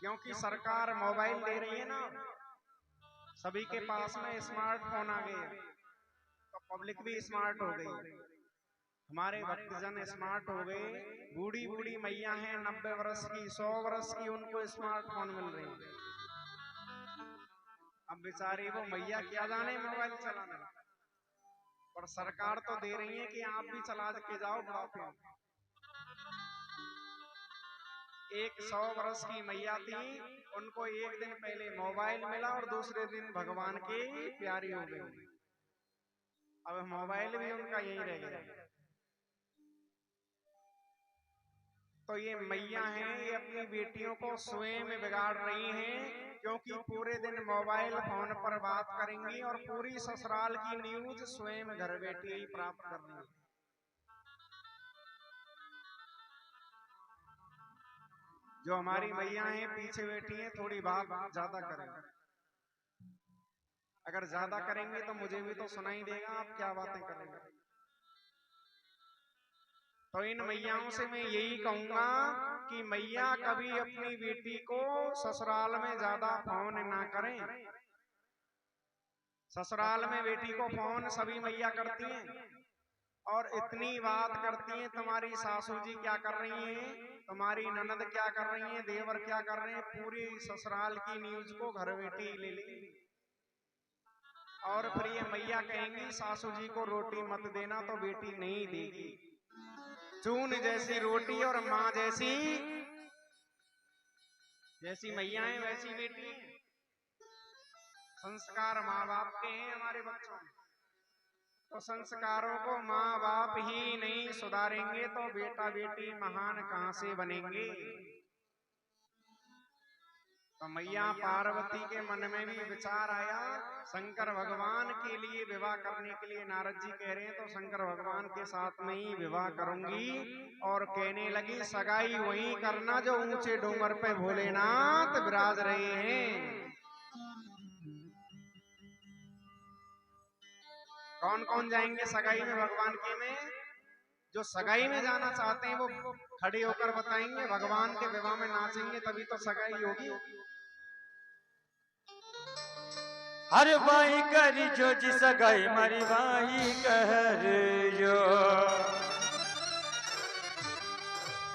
क्योंकि सरकार मोबाइल दे रही है ना, सभी के पास में स्मार्टफोन आ गए, तो पब्लिक भी स्मार्ट हो गई, हमारे भक्तजन स्मार्ट हो गए। बूढ़ी बूढ़ी मैया हैं 90 वर्ष की, 100 वर्ष की, उनको स्मार्टफोन मिल रहे हैं। अब बेचारी वो मैया क्या जाने मोबाइल चलाना, पर सरकार तो दे रही है कि आप भी चला के जाओ बुढ़ापे में। एक 100 वर्ष की मैया थी, उनको एक दिन पहले मोबाइल मिला और दूसरे दिन भगवान की प्यारी हो गई। अब मोबाइल भी उनका यही रह गया। तो ये मैया हैं, ये अपनी बेटियों को स्वयं बिगाड़ रही हैं, क्योंकि पूरे दिन मोबाइल फोन पर बात करेंगी और पूरी ससुराल की न्यूज स्वयं घर बैठे ही प्राप्त कर रही है। जो हमारी मैया हैं पीछे बैठी हैं, थोड़ी बात ज्यादा करें। अगर ज्यादा करेंगे तो मुझे भी तो सुनाई देगा आप क्या बातें करेंगे। तो इन मैयाओं से मैं यही कहूंगा कि मैया कभी अपनी बेटी को ससुराल में ज्यादा फोन ना करें। ससुराल में बेटी को फोन सभी मैया करती हैं और इतनी बात करती हैं, तुम्हारी सासू जी क्या कर रही हैं, तुम्हारी ननद क्या कर रही हैं, देवर क्या कर रहे हैं, पूरी ससुराल की न्यूज को घर बैठे ले लेंगी। और फिर ये मैया कहेंगी सासू जी को रोटी मत देना, तो बेटी नहीं देगी। चून जैसी रोटी और माँ जैसी मैया है वैसी बेटी है। संस्कार माँ बाप के हैं हमारे बच्चों में, तो संस्कारों को माँ बाप ही नहीं सुधारेंगे तो बेटा बेटी महान कहां से बनेंगे। तो मैया पार्वती के मन में भी विचार आया, शंकर भगवान के लिए विवाह करने के लिए नारद जी कह रहे हैं, तो शंकर भगवान के साथ में ही विवाह करूंगी। और कहने लगी सगाई वही करना जो ऊंचे डोंगर पे भोलेनाथ विराज रहे हैं। कौन कौन जाएंगे सगाई में भगवान के में? जो सगाई में जाना चाहते हैं वो खड़े होकर बताएंगे, भगवान के विवाह में नाचेंगे तभी तो सगाई होगी। हर बाई करी जो जी सगाई मरी बाई कर जो।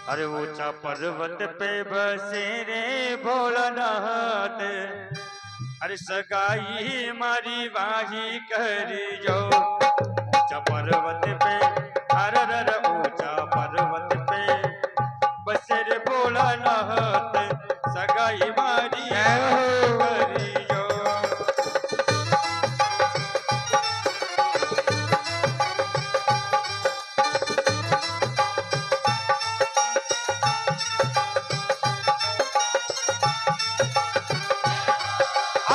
अरे ऊंचा पर्वत पे बसे रे भोलानाथ, अरे सगाई मारी बाही कर जो। ऊंचा पर्वत पे, अरे ऊंचा पर्वत पे बसे रे भोलानाथ सगाई मारी करियो।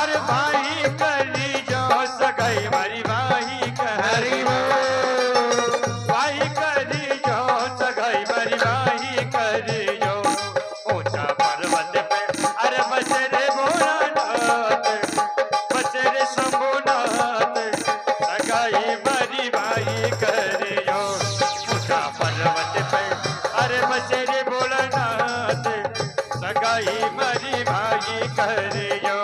अरे भाई करी जो सगाई मारी भाई करी भाई करी जो सगाई मारी भाई करी जो। ऊंचा पर्वत पे अरे बसे रे भोलानाथ बसे रे शंभुनाथ सगाई मारी भाई करी जो। ऊंचा पर्वत पे अरे बसे रे भोलानाथ सगाई मारी भाई करी जो।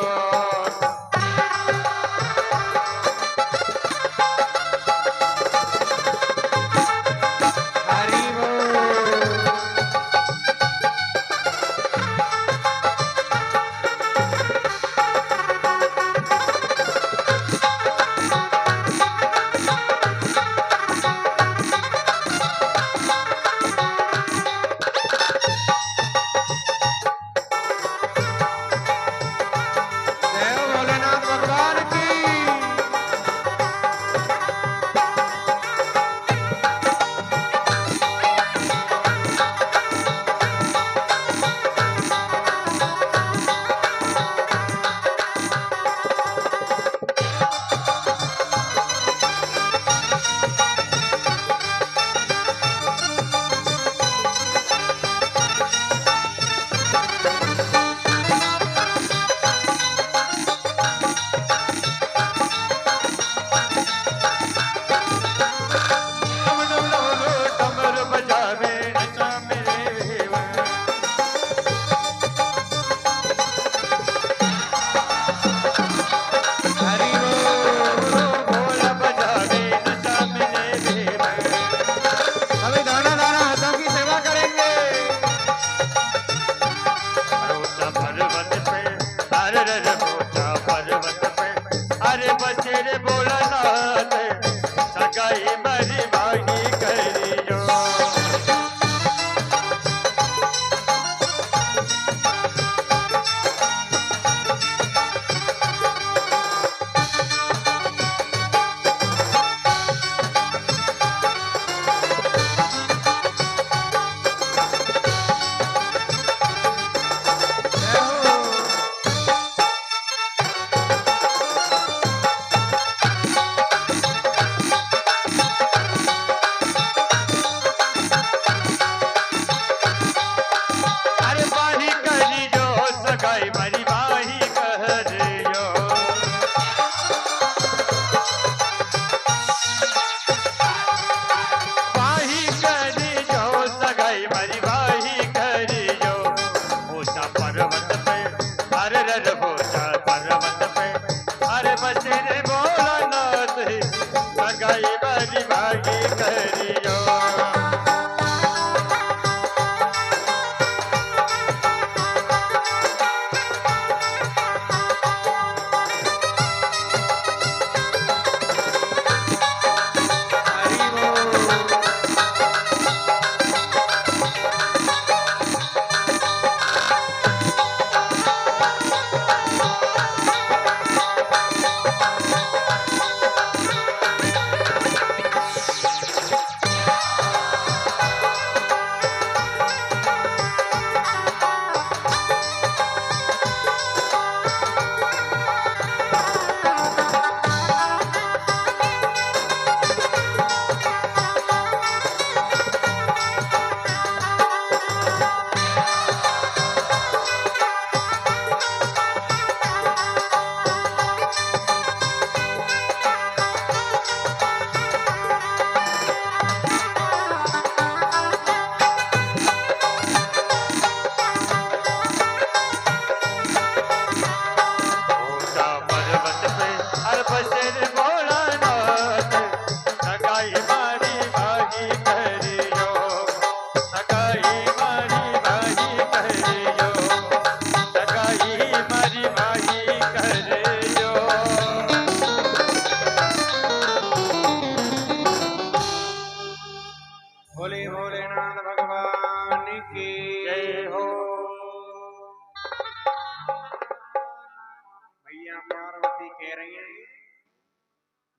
मैया पार्वती कह रही है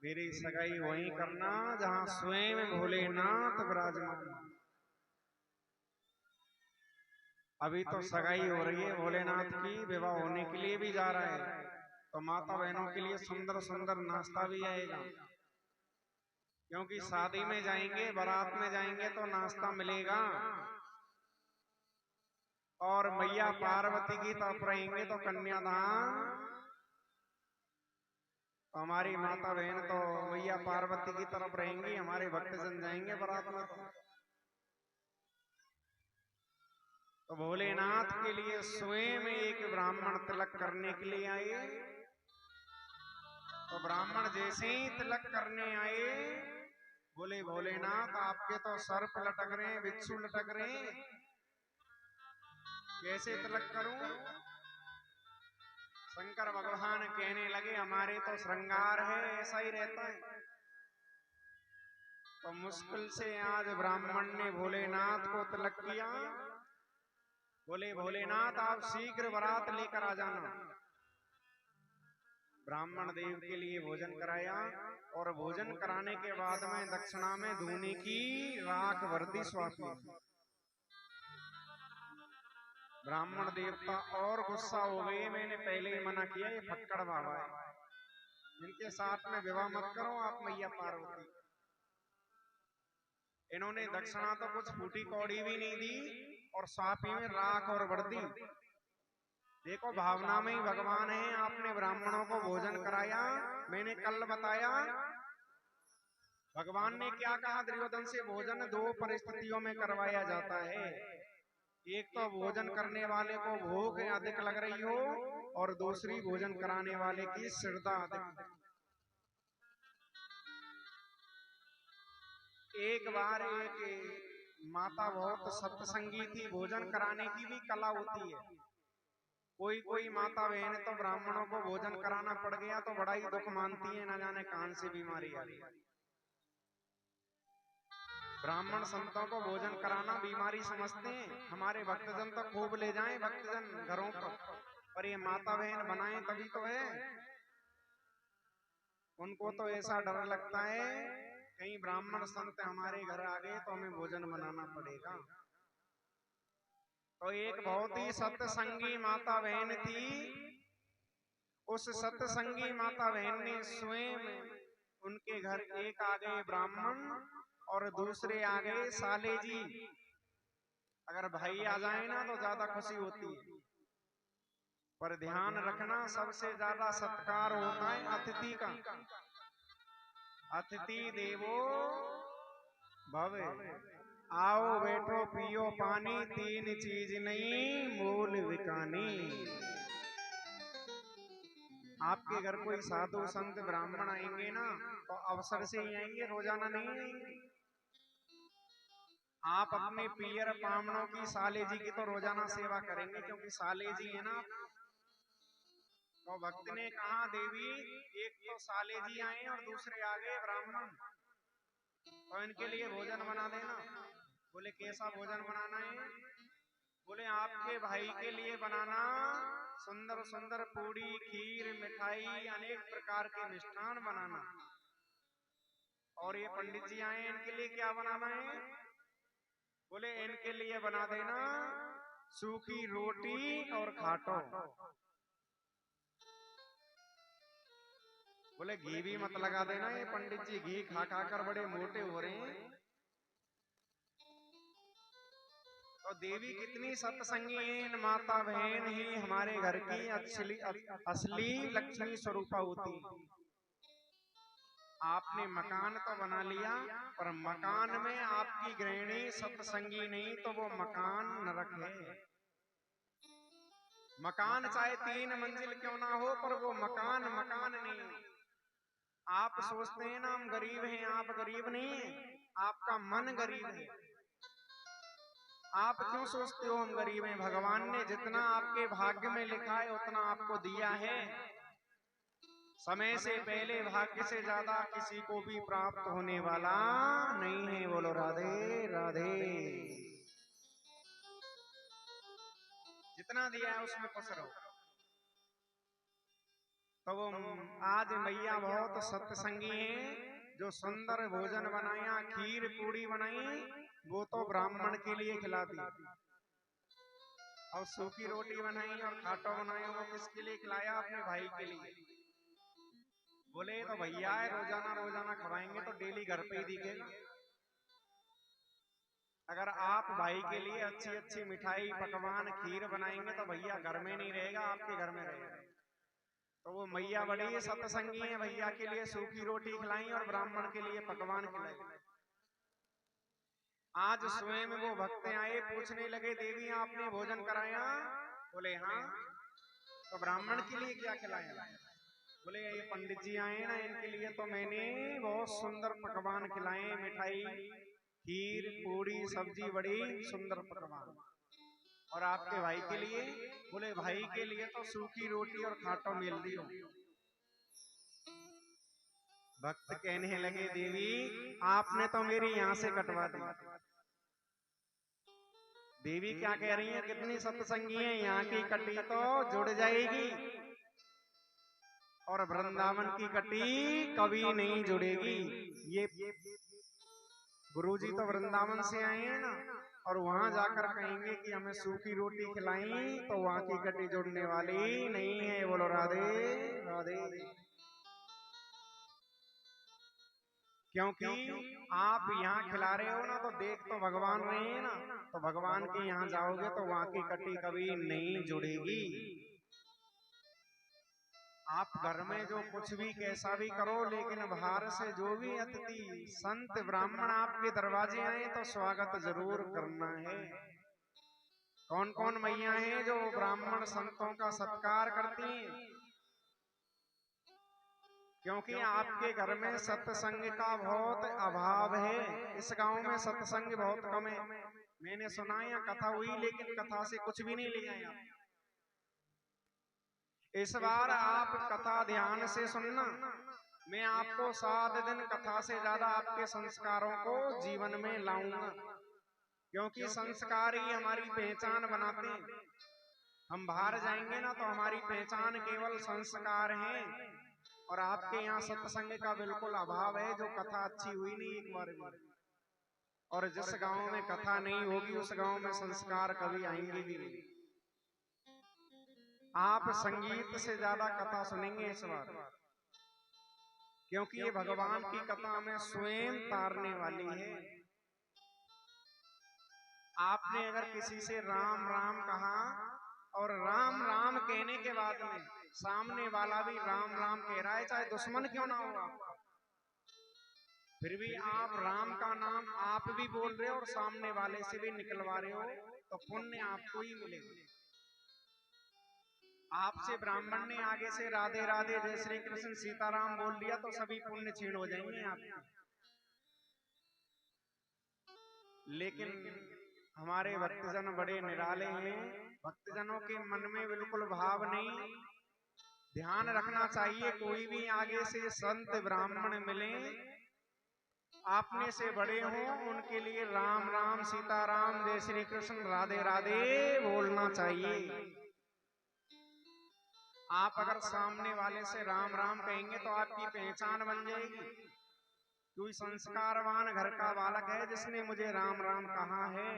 मेरी सगाई वहीं करना जहां स्वयं भोलेनाथ विराजमान। अभी तो सगाई हो रही है भोलेनाथ की, विवाह होने के लिए भी जा रहा है, तो माता बहनों के लिए सुंदर सुंदर नाश्ता भी आएगा, क्योंकि शादी में जाएंगे, बारात में जाएंगे तो नाश्ता मिलेगा। और मैया पार्वती की तरफ रहेंगे तो कन्यादान, तो हमारी माता बहन तो मैया पार्वती की तरफ रहेंगी, हमारे भक्तजन जाएंगे बारात में। तो भोलेनाथ के लिए स्वयं एक ब्राह्मण तिलक करने के लिए आए। तो ब्राह्मण जैसे ही तिलक करने आए, बोले भोलेनाथ आपके तो सर्प लटक रहे हैं, बिच्छू लटक रहे हैं, कैसे तिलक करूं? शंकर भगवान कहने लगे हमारे तो श्रृंगार है, ऐसा ही रहता है। तो मुश्किल से आज ब्राह्मण ने भोलेनाथ को तिलक किया। बोले भोलेनाथ आप शीघ्र बारात लेकर आ जाना। ब्राह्मण देव के लिए भोजन कराया, और भोजन कराने के बाद में दक्षिणा में धूनी की राख वर्दी स्वापी। ब्राह्मण देवता और गुस्सा हो गए, मैंने पहले ही मना किया, ये फक्कड़ बाबा है, इनके साथ में विवाह मत करो आप मैया पार्वती। इन्होंने दक्षिणा तो कुछ फूटी कौड़ी भी नहीं दी, और साथ ही में राख और वर्दी। देखो भावना में ही भगवान है। आपने ब्राह्मणों को भोजन कराया, मैंने कल बताया भगवान ने क्या कहा दुर्योधन से, भोजन दो परिस्थितियों में करवाया जाता है, एक तो भोजन करने वाले को भूख अधिक लग रही हो, और दूसरी भोजन कराने वाले की श्रद्धा अधिक। एक बार एक माता बहुत सत्संगी थी, भोजन कराने की भी कला होती है। कोई कोई माता बहन तो ब्राह्मणों को भोजन कराना पड़ गया तो बड़ा ही दुख मानती है, न जाने कहां से बीमारी आ रही है। ब्राह्मण संतों को भोजन कराना बीमारी समझते हैं। हमारे भक्तजन तो खूब ले जाएं भक्तजन घरों पर ये माता बहन बनाएं तभी तो है। उनको तो ऐसा डर लगता है कहीं ब्राह्मण संत हमारे घर आ गए तो हमें भोजन बनाना पड़ेगा। तो एक बहुत ही सत्संगी माता बहन थी। उस सत्संगी माता बहन ने स्वयं उनके घर एक आ गए ब्राह्मण और दूसरे आ गए साले जी। अगर भाई आ जाए ना तो ज्यादा खुशी होती है, पर ध्यान रखना सबसे ज्यादा सत्कार होता है अतिथि का। अतिथि देवो भव, आओ बैठो पियो पानी, तीन चीज नहीं मूल विकानी। आपके घर कोई साधु संत ब्राह्मण आएंगे ना तो अवसर से ही आएंगे, रोजाना नहीं आएंगे। आप अपने पियर पामनों की साले जी की तो रोजाना सेवा करेंगे, क्योंकि साले जी है ना। तो भक्त ने कहा देवी एक तो साले जी आए और दूसरे आ गए ब्राह्मण, तो इनके लिए भोजन बना देना। बोले कैसा भोजन बनाना है? बोले आपके भाई के लिए बनाना सुंदर सुंदर पूड़ी खीर मिठाई अनेक प्रकार के मिष्ठान बनाना। और ये पंडित जी आए इनके लिए क्या बनाना है? बोले इनके लिए बना देना सूखी रोटी और खाटो। बोले घी भी मत लगा देना, ये पंडित जी घी खा खा कर बड़े मोटे हो रहे हैं। तो देवी कितनी सत्संगी है, इन माता बहन ही हमारे घर की असली लक्ष्मी स्वरूपा होती। आपने मकान तो बना लिया, पर मकान में आपकी गृहिणी सत्संगी नहीं तो वो मकान नरक है। मकान चाहे 3 मंजिल क्यों ना हो, पर वो मकान मकान नहीं। आप सोचते हैं ना हम गरीब हैं, आप गरीब नहीं हैं, आपका मन गरीब है। आप क्यों सोचते हो हम गरीब हैं? भगवान ने जितना आपके भाग्य में लिखा है उतना आपको दिया है। समय से पहले भाग्य से ज्यादा किसी को भी प्राप्त होने वाला नहीं है। बोलो राधे राधे। जितना दिया है उसमें खुश रहो। तो वो आज मैया बहुत सत्संगी हैं, जो सुंदर भोजन बनाया, खीर पूड़ी बनाई, वो तो ब्राह्मण के लिए खिला दी। और सूखी रोटी बनाई और खाटो बनाया, वो किसके लिए खिलाया? अपने भाई के लिए। बोले तो भैया है, रोजाना रोजाना खवाएंगे तो डेली घर पे ही दिखेगा। अगर आप भाई के लिए अच्छी अच्छी मिठाई, पकवान, खीर बनाएंगे तो भैया घर में नहीं रहेगा, आपके घर में रहेगा। तो वो मैया बड़ी सत्संगी है, भैया के लिए सूखी रोटी खिलाई और ब्राह्मण के लिए पकवान खिलाई। आज स्वयं वो भक्त आए, पूछने लगे देवी आपने भोजन कराया? बोले हाँ। तो ब्राह्मण के लिए क्या खिलाया? बोले ये पंडित जी आए ना, इनके लिए तो मैंने बहुत सुंदर पकवान खिलाए, मिठाई, खीर, पूड़ी, सब्जी, बड़ी सुंदर पकवान। और आपके भाई के लिए? बोले भाई के लिए तो सूखी रोटी और खाटो मेल दियो। भक्त कहने लगे देवी आपने तो मेरी यहाँ से कटवा दी। देवी क्या कह रही है? कितनी सत्संगी है, यहाँ की कटी तो जुड़ जाएगी और वृंदावन की कटी कभी नहीं जुड़ेगी। ये गुरुजी तो वृंदावन से आए हैं ना, और वहां जाकर कहेंगे कि हमें सूखी रोटी खिलाई तो वहां की कटी जुड़ने वाली नहीं है। बोलो राधे राधे। क्योंकि आप यहाँ खिला रहे हो ना, तो देख तो भगवान रहे हैं ना, तो भगवान के यहाँ जाओगे तो वहां की कटी कभी नहीं जुड़ेगी। आप घर में जो कुछ भी कैसा भी करो, लेकिन बाहर से जो भी अतिथि संत ब्राह्मण आपके दरवाजे आए तो स्वागत जरूर करना है। कौन कौन मैया हैं जो ब्राह्मण संतों का सत्कार करती हैं? क्योंकि आपके घर में सत्संग का बहुत अभाव है। इस गांव में सत्संग बहुत कम है। मैंने सुना या कथा हुई, लेकिन कथा से कुछ भी नहीं ले आए। इस बार आप कथा ध्यान से सुनना। मैं आपको 7 दिन कथा से ज्यादा आपके संस्कारों को जीवन में लाऊंगा, क्योंकि संस्कार ही हमारी पहचान बनाते हैं। हम बाहर जाएंगे ना तो हमारी पहचान केवल संस्कार है। और आपके यहाँ सत्संग का बिल्कुल अभाव है, जो कथा अच्छी हुई नहीं एक बार भी। और जिस गांव में कथा नहीं होगी उस गांव में संस्कार कभी आएंगे भी नहीं। आप संगीत से ज्यादा कथा सुनेंगे इस बार, क्योंकि ये भगवान की कथा में स्वयं तारने वाली है। आपने अगर किसी से राम राम कहा और राम राम कहने के बाद में सामने वाला भी राम राम कह रहा है, चाहे दुश्मन क्यों ना हो आपका, फिर भी आप राम का नाम आप भी बोल रहे हो और सामने वाले से भी निकलवा रहे हो, तो पुण्य आपको ही मिलेगा। आपसे ब्राह्मण ने आगे से राधे राधे, जय श्री कृष्ण, सीताराम बोल दिया तो सभी पुण्य छीन हो जाएंगे आपके। लेकिन हमारे भक्तजन बड़े निराले हैं। भक्तजनों के मन में बिल्कुल भाव नहीं। ध्यान रखना चाहिए, कोई भी आगे से संत ब्राह्मण मिले, आपने से बड़े हों, उनके लिए राम राम, सीताराम, जय श्री कृष्ण, राधे राधे बोलना चाहिए। आप अगर सामने वाले से राम राम कहेंगे तो आपकी पहचान बन जाएगी, कोई संस्कारवान घर का बालक है जिसने मुझे राम राम कहा है।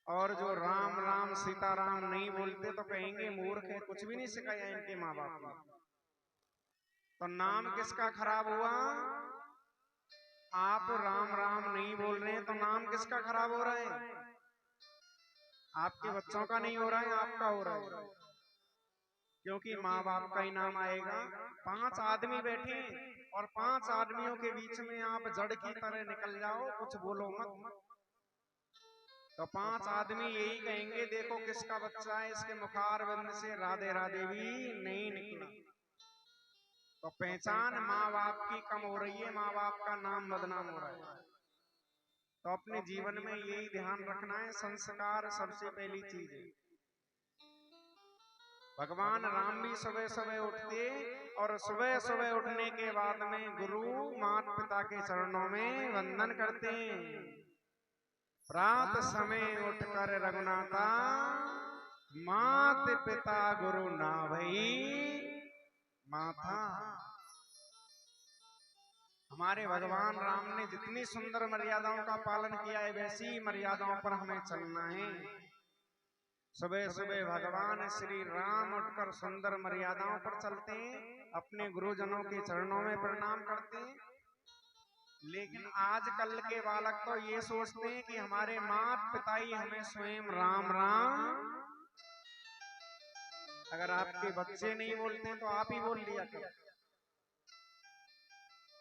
और जो राम राम सीताराम नहीं बोलते तो कहेंगे मूर्ख है, कुछ भी नहीं सिखाया इनके माँ बाप ने। तो नाम किसका खराब हुआ? आप राम राम नहीं बोल रहे हैं तो नाम किसका खराब हो रहा है? आपके बच्चों का नहीं हो रहा है, आपका हो रहा है। क्योंकि माँ बाप का ही नाम आएगा। 5 आदमी बैठे और 5 आदमियों के बीच में आप जड़ की तरह निकल जाओ, कुछ बोलो मत, तो 5 आदमी यही कहेंगे देखो किसका बच्चा है, इसके मुखार बंद से राधे राधे भी नहीं निकला। तो पहचान माँ बाप की कम हो रही है, माँ बाप का नाम बदनाम हो रहा है। तो अपने जीवन में यही ध्यान रखना है, संस्कार सबसे पहली चीज है। भगवान राम भी सुबह सुबह उठते और सुबह सुबह उठने के बाद में गुरु माता पिता के चरणों में वंदन करते हैं। प्रात समय उठकर रघुनाथा, मात पिता गुरु ना भई, माथा। हमारे भगवान राम ने जितनी सुंदर मर्यादाओं का पालन किया है वैसी मर्यादाओं पर हमें चलना है। सुबह सुबह भगवान श्री राम उठकर सुंदर मर्यादाओं पर चलते हैं, अपने गुरुजनों के चरणों में प्रणाम करते हैं। लेकिन आजकल के बालक तो ये सोचते हैं कि हमारे माता पिता ही हमें स्वयं राम राम। अगर आपके बच्चे नहीं बोलते तो आप ही बोल लिया करो,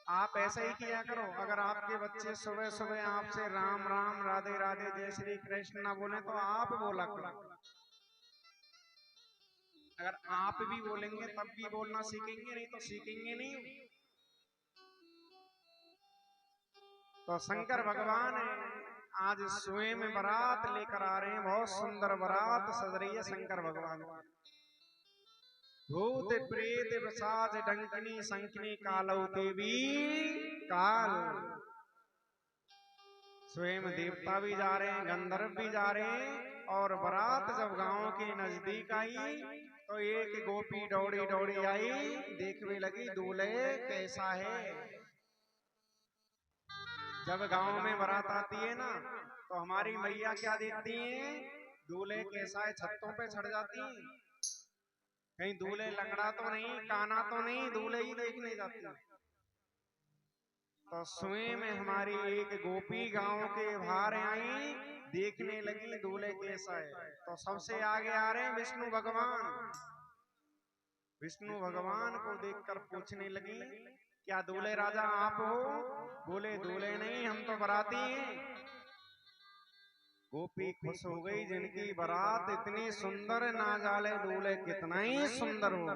आप ऐसा ही किया करो। अगर आपके बच्चे सुबह सुबह आपसे राम राम राधे राधे जय श्री कृष्ण ना बोले तो आप बोला करो। अगर आप भी बोलेंगे तब भी बोलना सीखेंगे, नहीं तो सीखेंगे नहीं। तो शंकर भगवान आज स्वयं बारात लेकर आ रहे हैं, बहुत सुंदर बारात सज रही है शंकर भगवान। भूत प्रेत पिशाच डंकनी शंखनी कालौ देवी काल। स्वयं देवता भी जा रहे हैं, गंधर्व भी जा रहे हैं। और बारात जब गांव के नजदीक आई तो एक गोपी दौड़ी दौड़ी आई, देखने लगी दूल्हे कैसा है। जब गांव में बारात आती है ना तो हमारी मैया क्या देखती हैं, दूल्हे कैसा है छत्तों पे चढ़ जाती हैं, कहीं दूल्हे लंगड़ा तो नहीं, काना तो नहीं, दूल्हे ही देखने जाती हैं। तो स्वयं में हमारी एक गोपी गांव के बाहर आई, देखने लगी दूल्हे कैसा है। तो सबसे आगे आ रहे हैं विष्णु भगवान। विष्णु भगवान को देखकर पूछने लगी, क्या दूल्हे राजा आप हो? बोले दूल्हे नहीं, हम तो बाराती हैं। गोपी खुश हो गई, जिनकी बारात इतनी सुंदर, ना जाले दूल्हे कितना ही सुंदर होगा।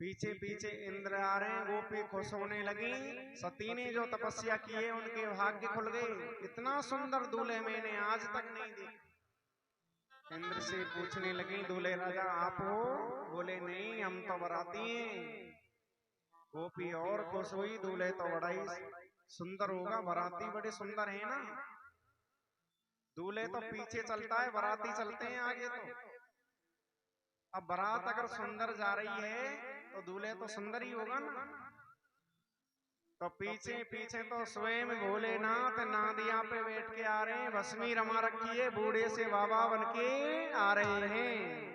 पीछे पीछे इंद्र आ रहे हैं, गोपी खुश होने लगी। सती ने जो तपस्या की है उनके भाग्य खुल गए, इतना सुंदर दूल्हे मैंने आज तक नहीं देखा। इंद्र से पूछने लगी, दूल्हे राजा आप हो? बोले नहीं, हम तो बाराती हैं। गोपी और खुश हुई, दूल्हे तो बड़ा ही सुंदर होगा, बाराती बड़े सुंदर है ना। दूल्हे तो पीछे चलता है, बाराती चलते हैं आगे। तो अब बारात अगर सुंदर जा रही है तो दूल्हे तो सुंदर ही होगा ना। तो पीछे पीछे तो स्वयं भोलेनाथ नादिया पे बैठ के आ रहे हैं, भस्मी रमा रखी है, बूढ़े से बाबा बन के आ रहे हैं।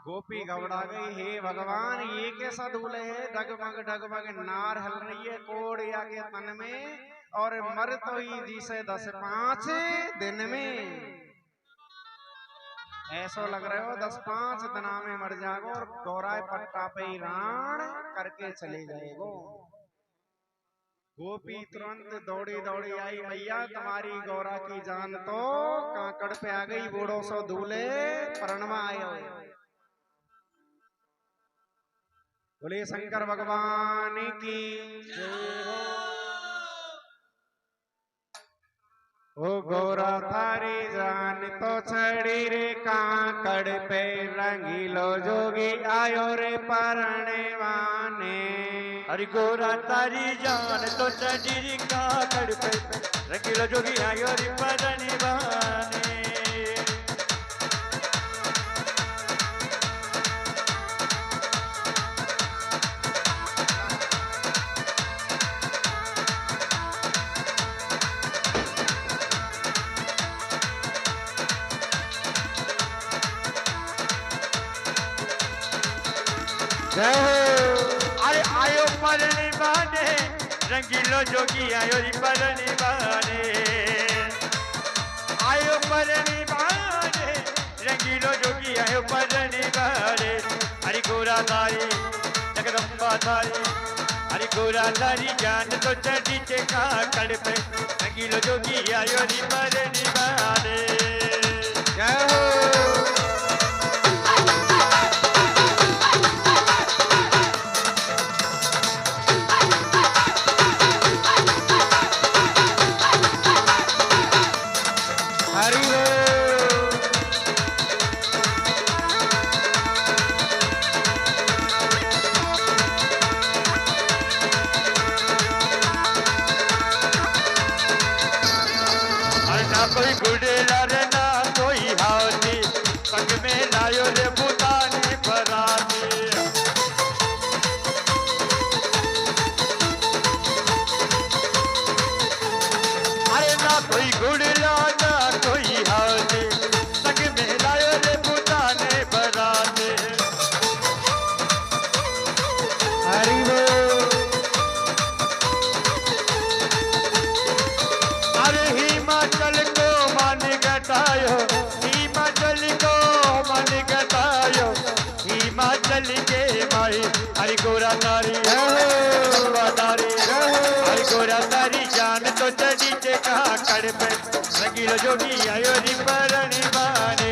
गोपी घबरा गई, हे भगवान ये कैसा दूल्हे है, डगमग डगमग नार हल रही है कोड़िया के तन में, और मर तो ही जिसे 10-5 दिन में। ऐसा लग रहा हो 10-5 दिन में मर जाएगो और गौराय पट्टा पे ही राण करके चले जाएगो। गोपी तुरंत दौड़ी दौड़ी आई, मैया तुम्हारी गौरा की जान तो काकड़ पे आ गई, बूढ़ो सो दूल्हे परणवा आए। बोले शंकर भगवान की जय हो। ओ गौरा थारी जान तो छड़ी रे काकड़ पे, रंगीलो जोगी आयो रे परणे वाने। अरे गौरा तारी जान तो छड़ी रे काकड़ पे, रंगीलो जोगी आयो रे परणे वाने। आयो परणी बाने, रंगीलो जोगी आयो री परणी बाने। आयो परणी बाने, रंगीलो जोगी आयो परणी बाने। हरि गोरा थारी जगदम्बा थारी, हरि गोरा थारी जान तो चढ़ी के काकड़ पे, रंगीलो जोगी आयो री परणी बाने। जय हो। कोई गुडेला रे ना कोई हाथी, में लायो रे बुताने बराते। अरे ना कोई गुड़ला ना कोई हाथे, संग में लायो रे बुताने बराते। हरि बोल। अरे हिमाचल को मन घटायो, हिमाचल को मन घटायो, हिमाचल के माई हरि गोरा तारी तारी, हरि गोरा तारी जान तो चढ़ी के कहा कड़ पे, रंगीलो जोगी आयो री परणी बाने।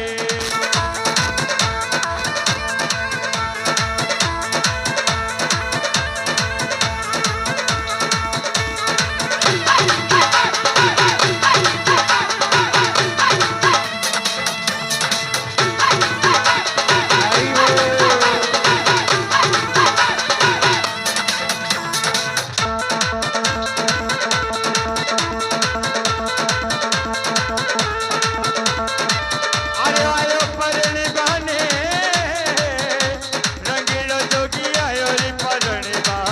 रंगीलो जोगी आयो री परणी बाने।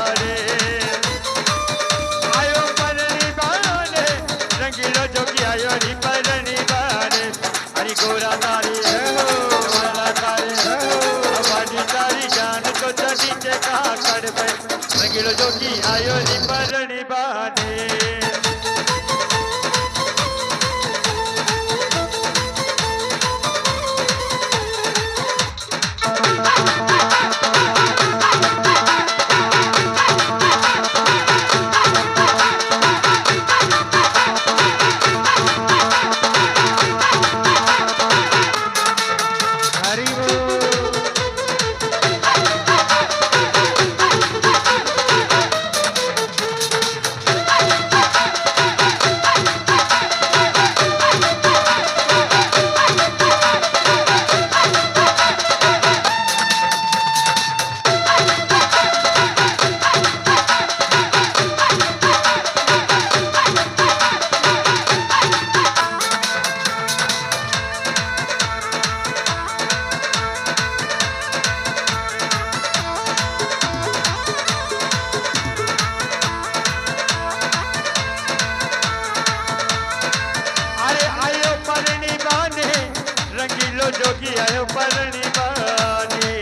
जोगी आयो परणी बाने।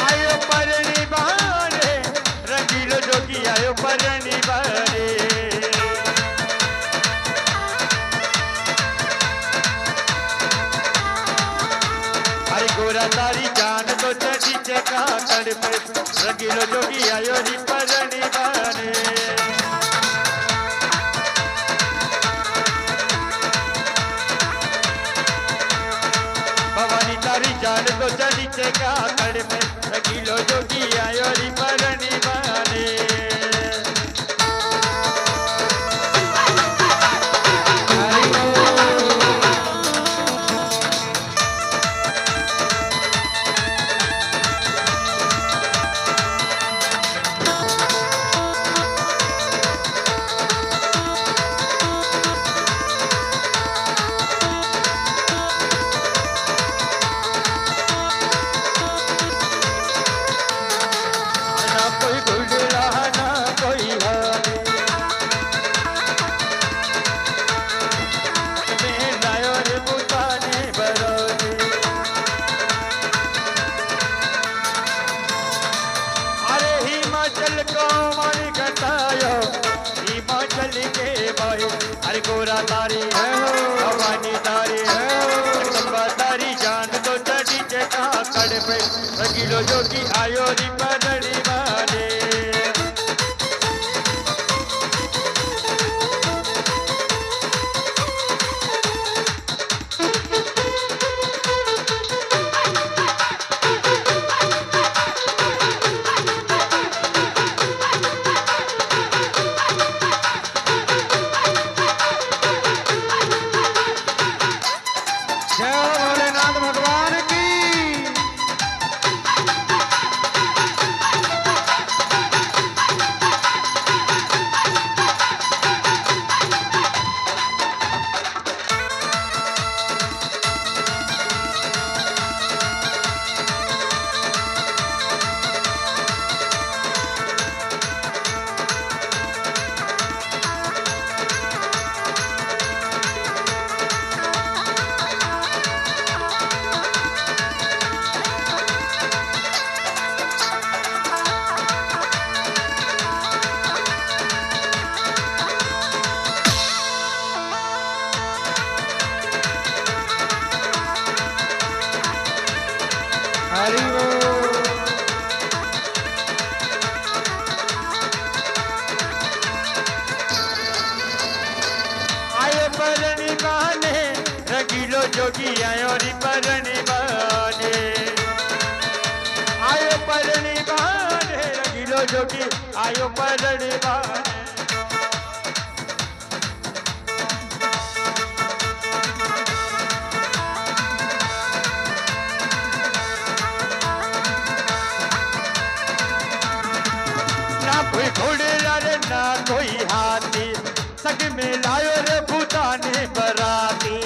आयो परणी बाने, रंगीलो जोगी आयो परणी बाने। हरि गोरा तारी जान तो चढ़ी चका कड़ पे, रंगीलो जोगी आयो री परणी बाने। भवानी तारी जान तो चढ़ी चका कड़ पे, रंगीलो जोगी आयो री परणी बाने। हरि गोरा तारी है भवानी तारी है, चंबा तारी जान तो चढ़ी के कहा कड़ पे, रंगीलो जोगी आयो री परणी बाने। भोलेनाथ भगवान की। बहाने रंगीलो जोगी आयो री परणी बहाने आयो परणी बहाने रंगीलो जोगी आयो परणी बहाने कोई घोड़े रे ना कोई हाथी सग में लायो रे भूताने बराती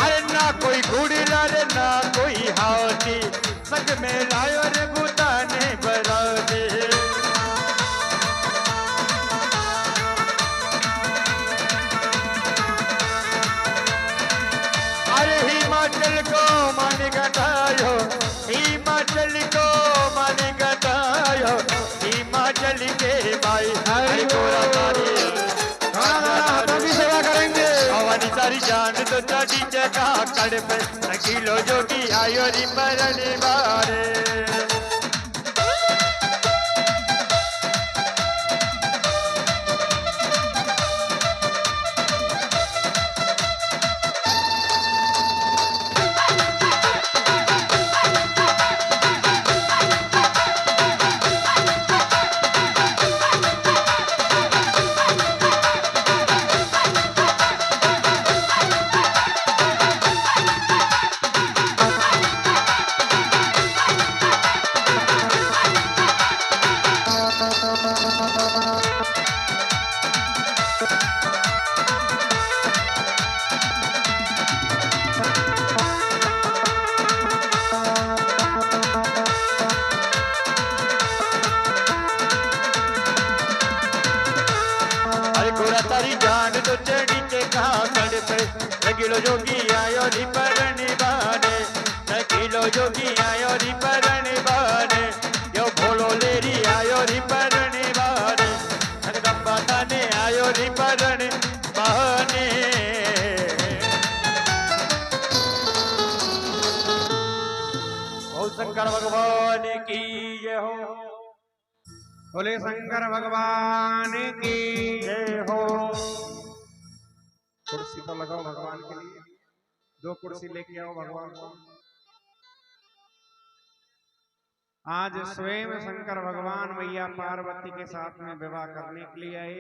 अरे ना कोई घोड़े रे ना कोई हाथी सग में लायो रे भूताने बराती अरे हिमाचल को मान गटायो हिमाचल को मान गटायो हिमाचल के भाई हरि गोरा तारी हाथों की सेवा करेंगे हमारी सारी जान तो चढ़ी जगा कड़ पे नकीलो जोगी आयो री परणी बारे तारी जान तो चढ़ी के कहाँ कड़ पे नकीलो जोगी आयो री परणी बहाने नकीलो जोगी आयो री परणी बहाने यो भोलो लेरी आयो री परणी बहाने जगदम्बा थाने आयो री परणी बहाने बोल शंकर भगवान की जय हो बोले शंकर भगवान की जय हो। कुर्सी तो लगाओ भगवान के लिए, 2 कुर्सी लेके आओ भगवान को। आज स्वयं शंकर भगवान मैया पार्वती के साथ में विवाह करने के लिए आए।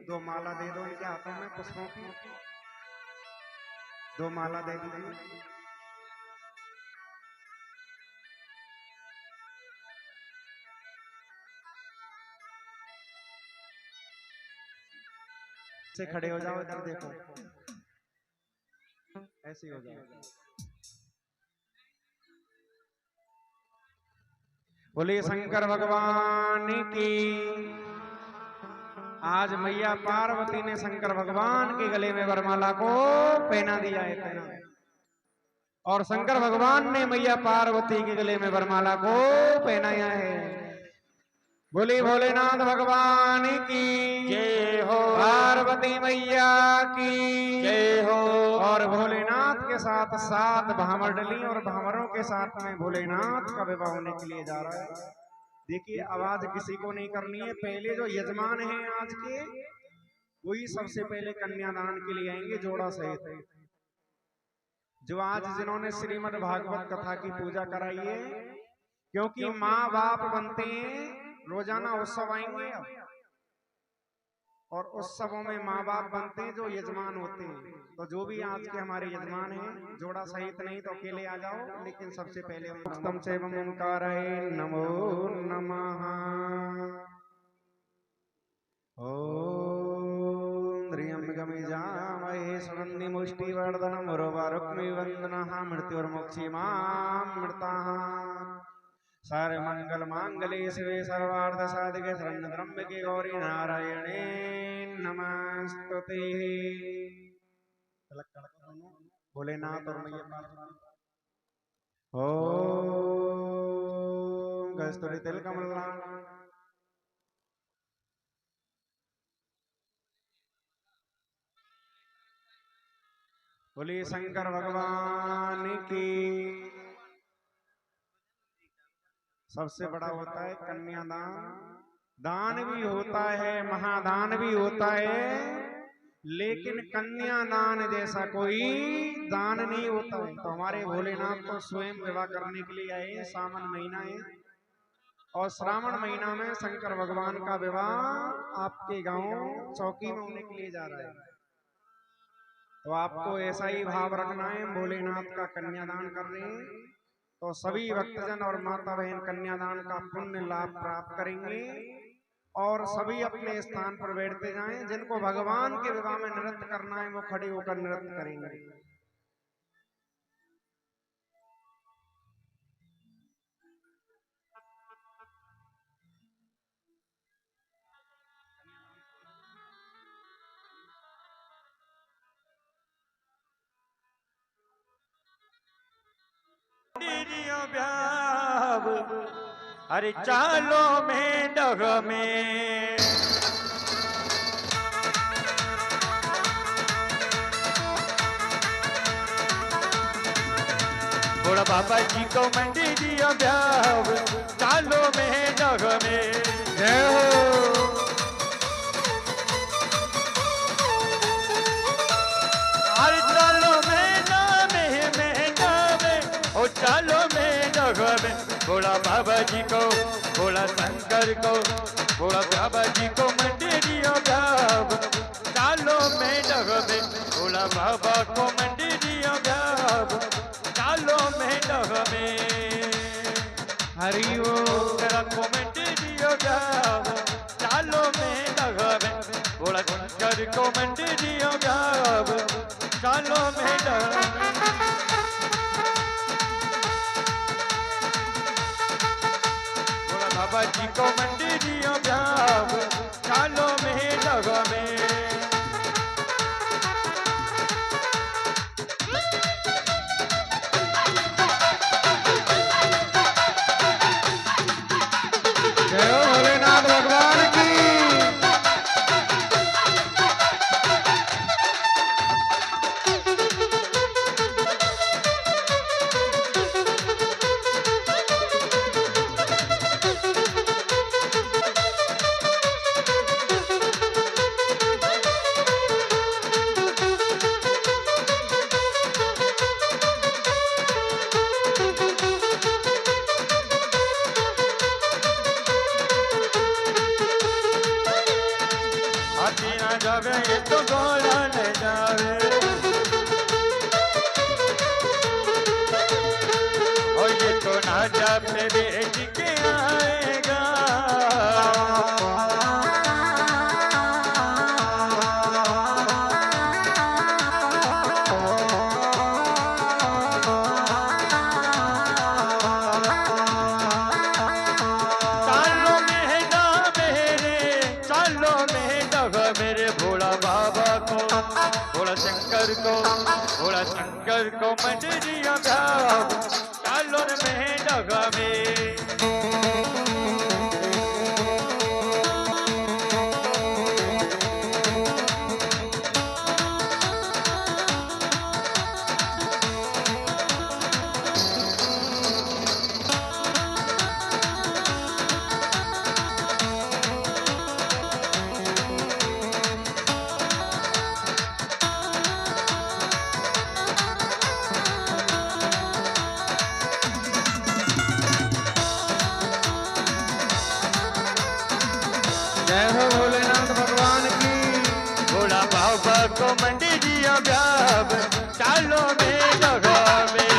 2 माला दे दो इनके हाथों में पुष्पों की, 2 माला दे दीजिए। से खड़े हो जाओ, इधर देखो, ऐसे हो जाओ। बोलिए शंकर भगवान की। आज मैया पार्वती ने शंकर भगवान के गले में वरमाला को पहना दिया है, और शंकर भगवान ने मैया पार्वती के गले में वरमाला को पहनाया है। बोली भोलेनाथ भगवान की जय हो, पार्वती मैया की जय हो। और भोलेनाथ के साथ 7 भामर डली और भामरों के साथ में भोलेनाथ का विवाह होने के लिए जा रहा है। देखिए आवाज किसी को नहीं करनी है, पहले जो यजमान हैं आज के वही सबसे पहले कन्यादान के लिए आएंगे जोड़ा सहित। जो आज जिन्होंने श्रीमद् भागवत कथा की पूजा कराई है, क्योंकि माँ बाप बनते हैं, रोजाना उत्सव आएंगे अब, और उत्सवों में माँ बाप बनते हैं जो यजमान होते हैं। तो जो भी आज के हमारे यजमान हैं, जोड़ा सहित नहीं तो अकेले आ जाओ, लेकिन सबसे पहले उत्तम से ओंकार नमो नमः। ओम त्र्यंबकमजामहे सुगंधि मुष्टिवर्धनम् उर्वारुक्मिवन्दनः मृत्युर्मुक्षीमामृताः। सारे मंगल मांगले शिवे सर्वार्थ साधिके शरण्य त्र्यंबके गौरी नारायणे नमस्तुते। भोलेनाथ और मैया पार्वती। ओम कस्तूरी तिल कमल। बोलिए शंकर भगवान की। सबसे बड़ा होता है कन्यादान, दान भी होता है, महादान भी होता है, लेकिन कन्यादान जैसा कोई दान नहीं होता है। तो हमारे भोलेनाथ तो स्वयं विवाह करने के लिए आए। सावन महीना है और श्रावण महीना में शंकर भगवान का विवाह आपके गांव चौकी में होने के लिए जा रहा है। तो आपको ऐसा ही भाव रखना है, भोलेनाथ का कन्यादान कर रहे हैं तो सभी भक्तजन और माता बहन कन्यादान का पुण्य लाभ प्राप्त करेंगे और सभी अपने स्थान पर बैठते जाएं। जिनको भगवान के विवाह में नृत्य करना है वो खड़े होकर नृत्य करेंगे। अरे चालो में डग में भोला बाबा जी को मंडी दिया ब्याह, चालो में डग में जय हो। अरे चालो में नामे ओ चालो में डग में भोला बाबा जी को, भोला शंकर को, भोला बाबा जी को मंडी दिया ब्याह, चालो में डग में भोला बाबा को मंडी दिया ब्याह, चालो में डग में हरि वो तेरा को मंडी दिया ब्याह, चालो में डग में भोला शंकर को मंडी दिया ब्याह, चालो में डग में बाबा जी को मंडी दिया ब्याह, चालो में डग में जय हो भोलेनाथ भगवान की। जावे ये तो गोला ले जावे और ये तो ना जा पे बेच के आएगा। चालो मेहना मेरे, चालो मेहना मेरे भोला बाबा को, भोला शंकर को, भोला शंकर को मंडिया ब्याह, चालो मेहना में जय हो भोलेनाथ भगवान की। भोला बाबा को मंडी दिया ब्याह, चालो में जगह में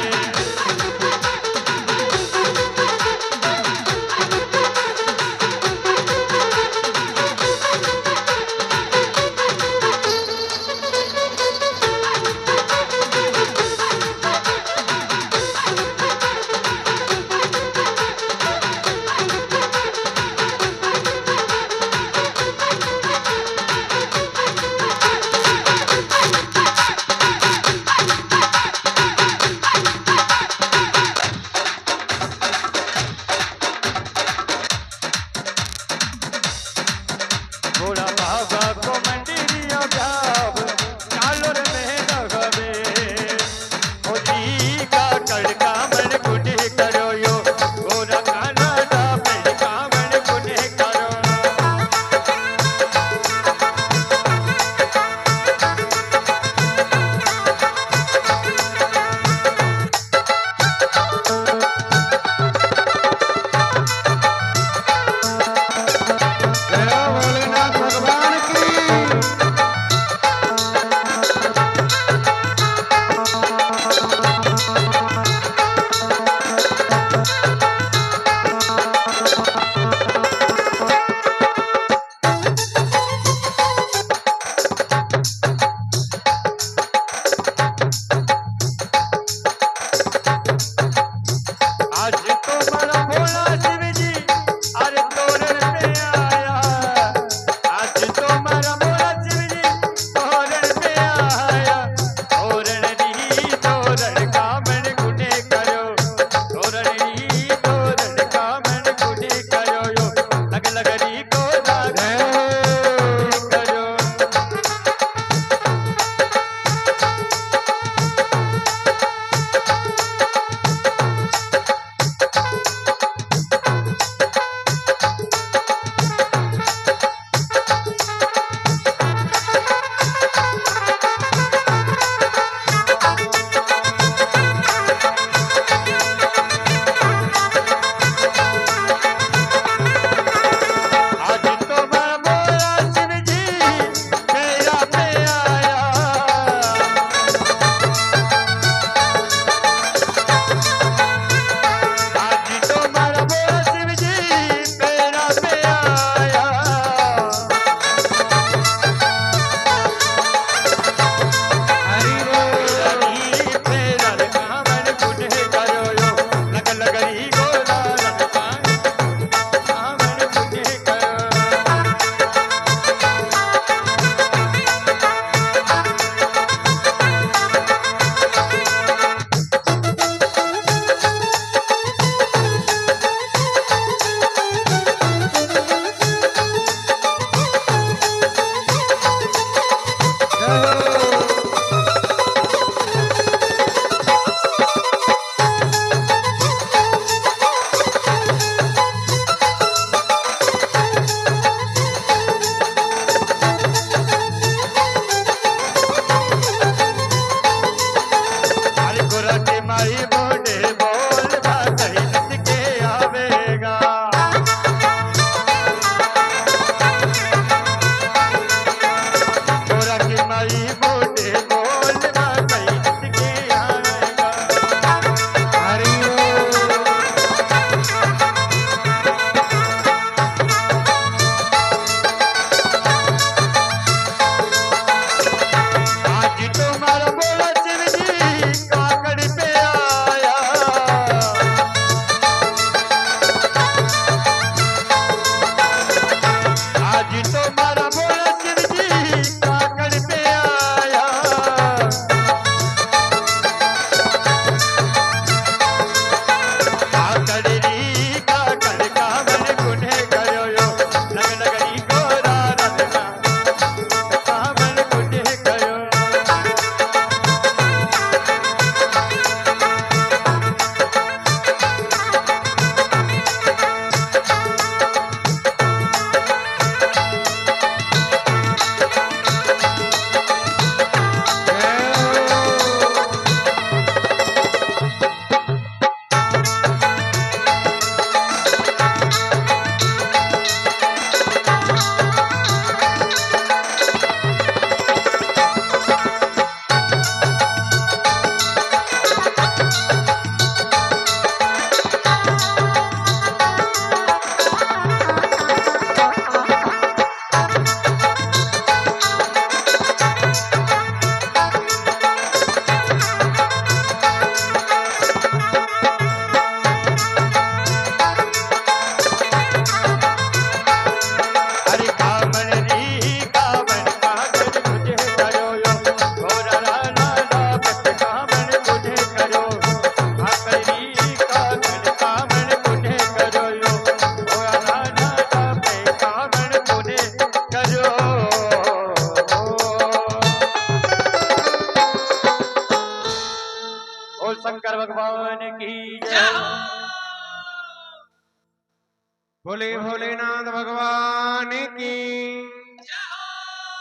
बोले भोलेनाथ भगवान की,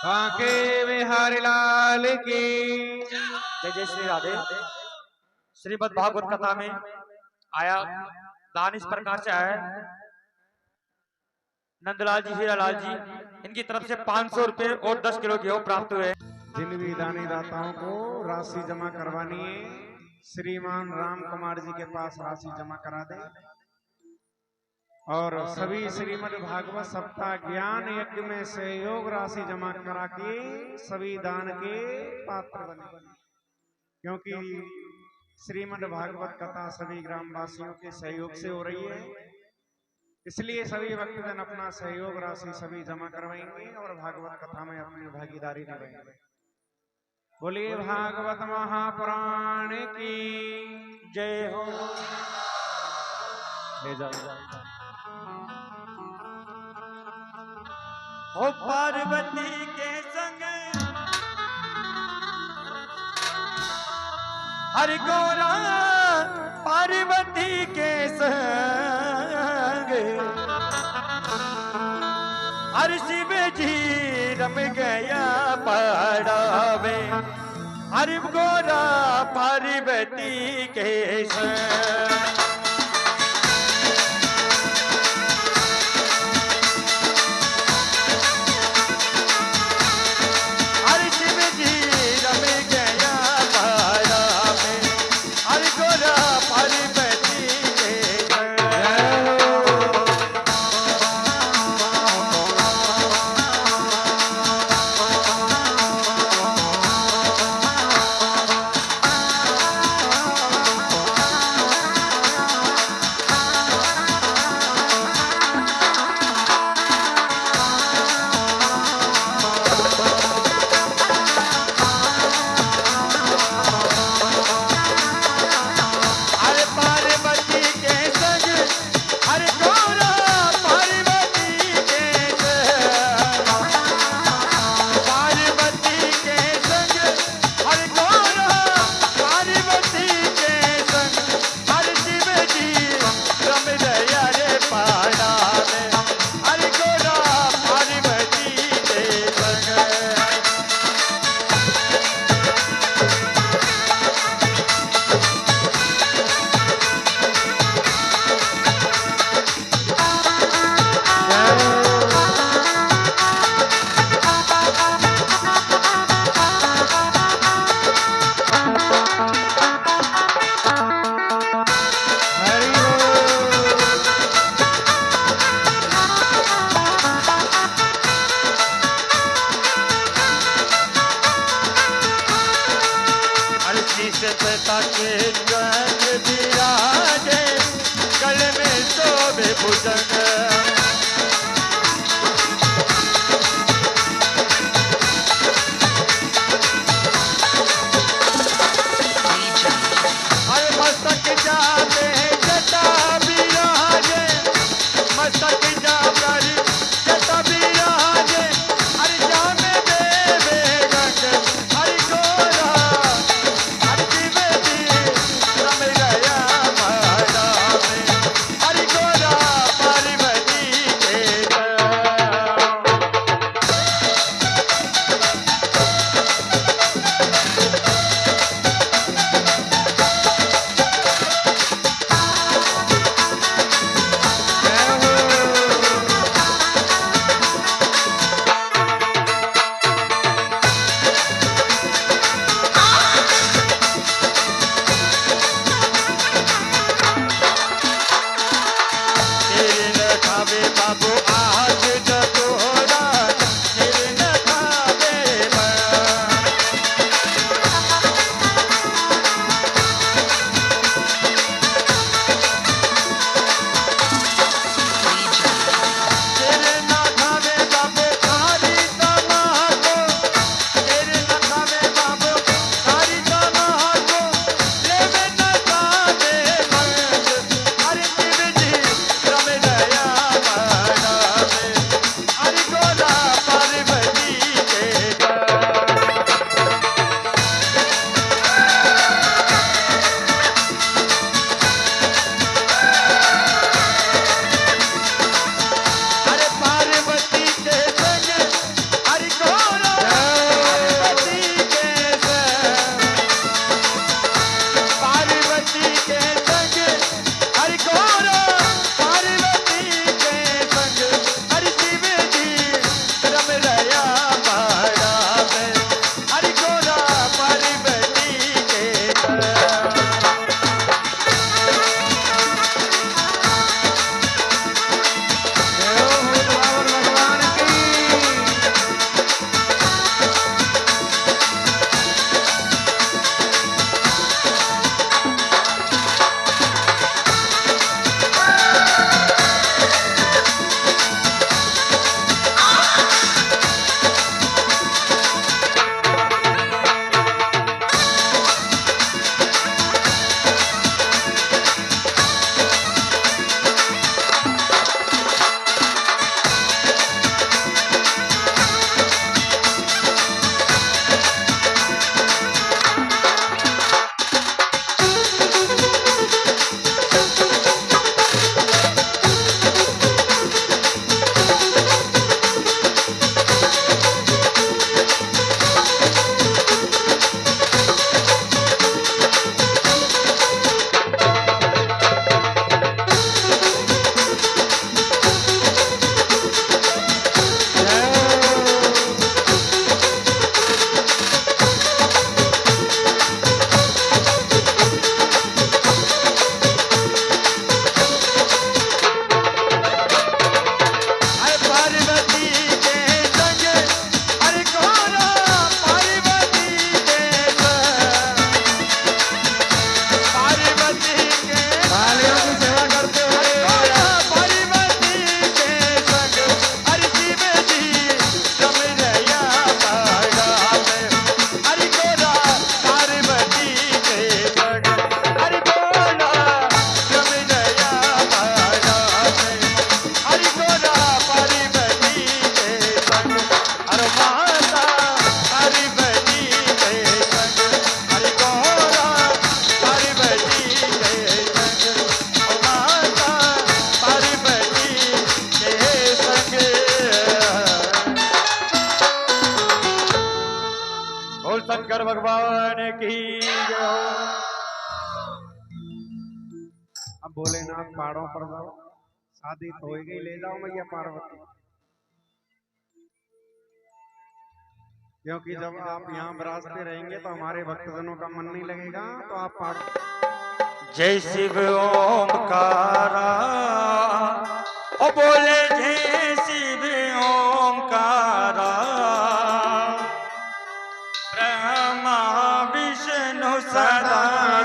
बांके बिहारी लाल की। जय जय श्री राधे। श्रीमद् भागवत कथा में आया दान इस प्रकार से आया है। नंदलाल जी, हीरालाल जी, इनकी तरफ से 500 रुपए और 10 किलो गेहूं प्राप्त हुए। जिन भी दानी दाताओं को राशि जमा करवानी है, श्रीमान राम कुमार जी के पास राशि जमा करा दे। और सभी श्रीमद् भागवत सप्ताह ज्ञान यज्ञ में सहयोग राशि जमा करा के सभी दान के पात्र बने, क्योंकि श्रीमद् भागवत कथा सभी ग्रामवासियों के सहयोग से हो रही है। इसलिए सभी भक्तजन अपना सहयोग राशि सभी जमा करवाएंगे और भागवत कथा में अपनी भागीदारी निभाएंगे। बोलिए भागवत महापुराण की जय हो। ले जाओ। हो पार्वती के संग हरि गौरा, पार्वती के संग हर शिव जी रम गया पड़ावे। हरि गौरा पार्वती के संग हरि गौरा पार्वती की जय हो। अब भोलेनाथ पहाड़ों पर जाओ, शादी तो हो गई, ले जाओ मैया पार्वती। क्योंकि जब आप यहाँ विराजते रहेंगे तो हमारे भक्तजनों का मन नहीं लगेगा, तो आप पहाड़। जय शिव ओमकारा, ओ बोले जय शिव ओमकारा, ब्रह्मा विष्णु सदा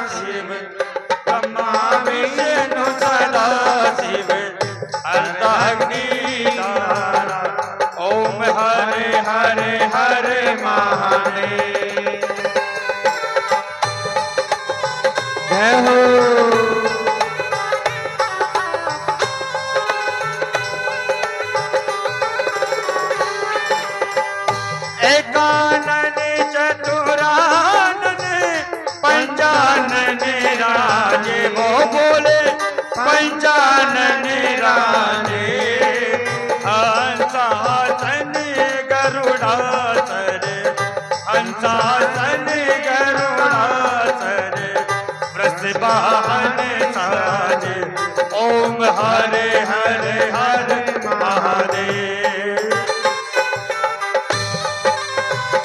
शिव, ब्रह्मा विष्णु सदा शिव, अर्धाग्निदारा, ओम हरे हरे हरे महादेव। जय हो। एकानन चतुरानन पंचानन राजे, वो बोले पंचानन राजे, हंसासन गरुड़ासर, हंसासन गरुड़ासर, वृषवाहन साजे, ओम हरे हरे हरे महादेव।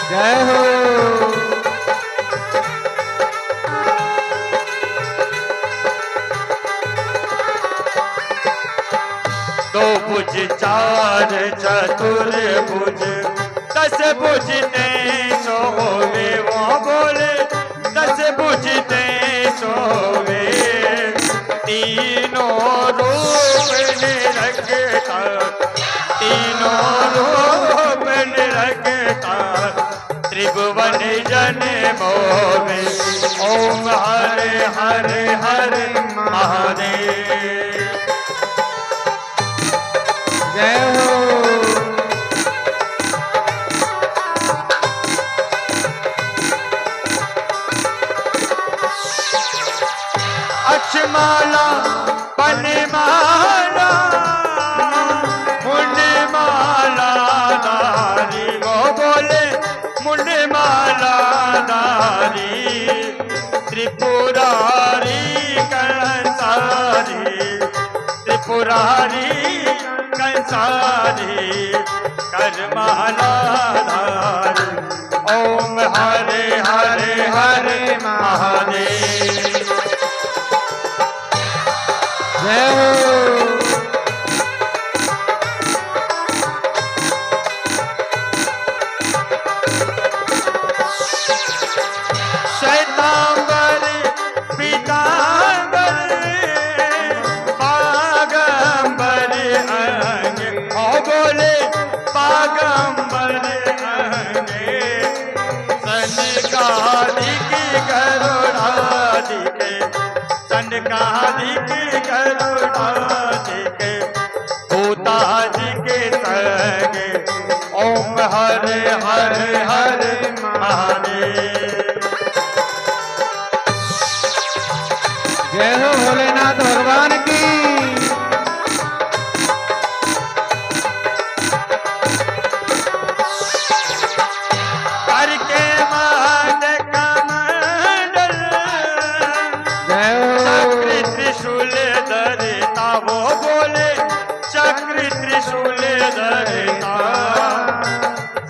जय हो। दो भुज चार चतुर भुज, 10 भुजते सोवे, वो बोले 10 भुजते सोवे, तीनों रूप निरखता, तीनों रूप निरखता, त्रिभुवन जन मोहे, ओम हरे हरे हरे महादेव। जय हो। अक्षमाला बनमाला मुंडमाला धारी, वो बोले मुंडमाला धारी, त्रिपुरारी कंसारी, त्रिपुरारी कंसारी, करमाला धारी, ओम हरे हरे हरे महादेव। जय हो। श्वेतांबर पीतांबर पागंबर अंग, ओ बोले पागंबर अंग, सनकादिक गरुड़ादिक, सनकादिक गरुड़ादिक, भूतादिक संग, ओम हरे हरे हरे महादेव। जय हो भोलेनाथ भगवान की। करके मान कमंडल, चक्र त्रिशूल धरता, वो बोले चक्र त्रिशूल धरता,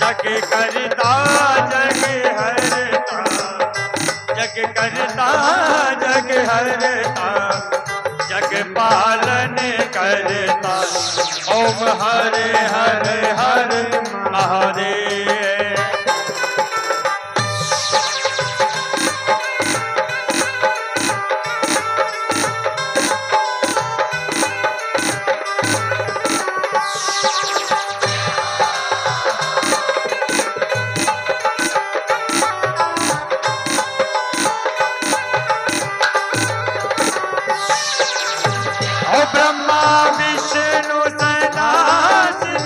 जग करता जग हरता, जग करता जग हरता, जग पालन करता, ओम हरे हरे हरे महादेव। ब्रह्मा विष्णु सदा शिव,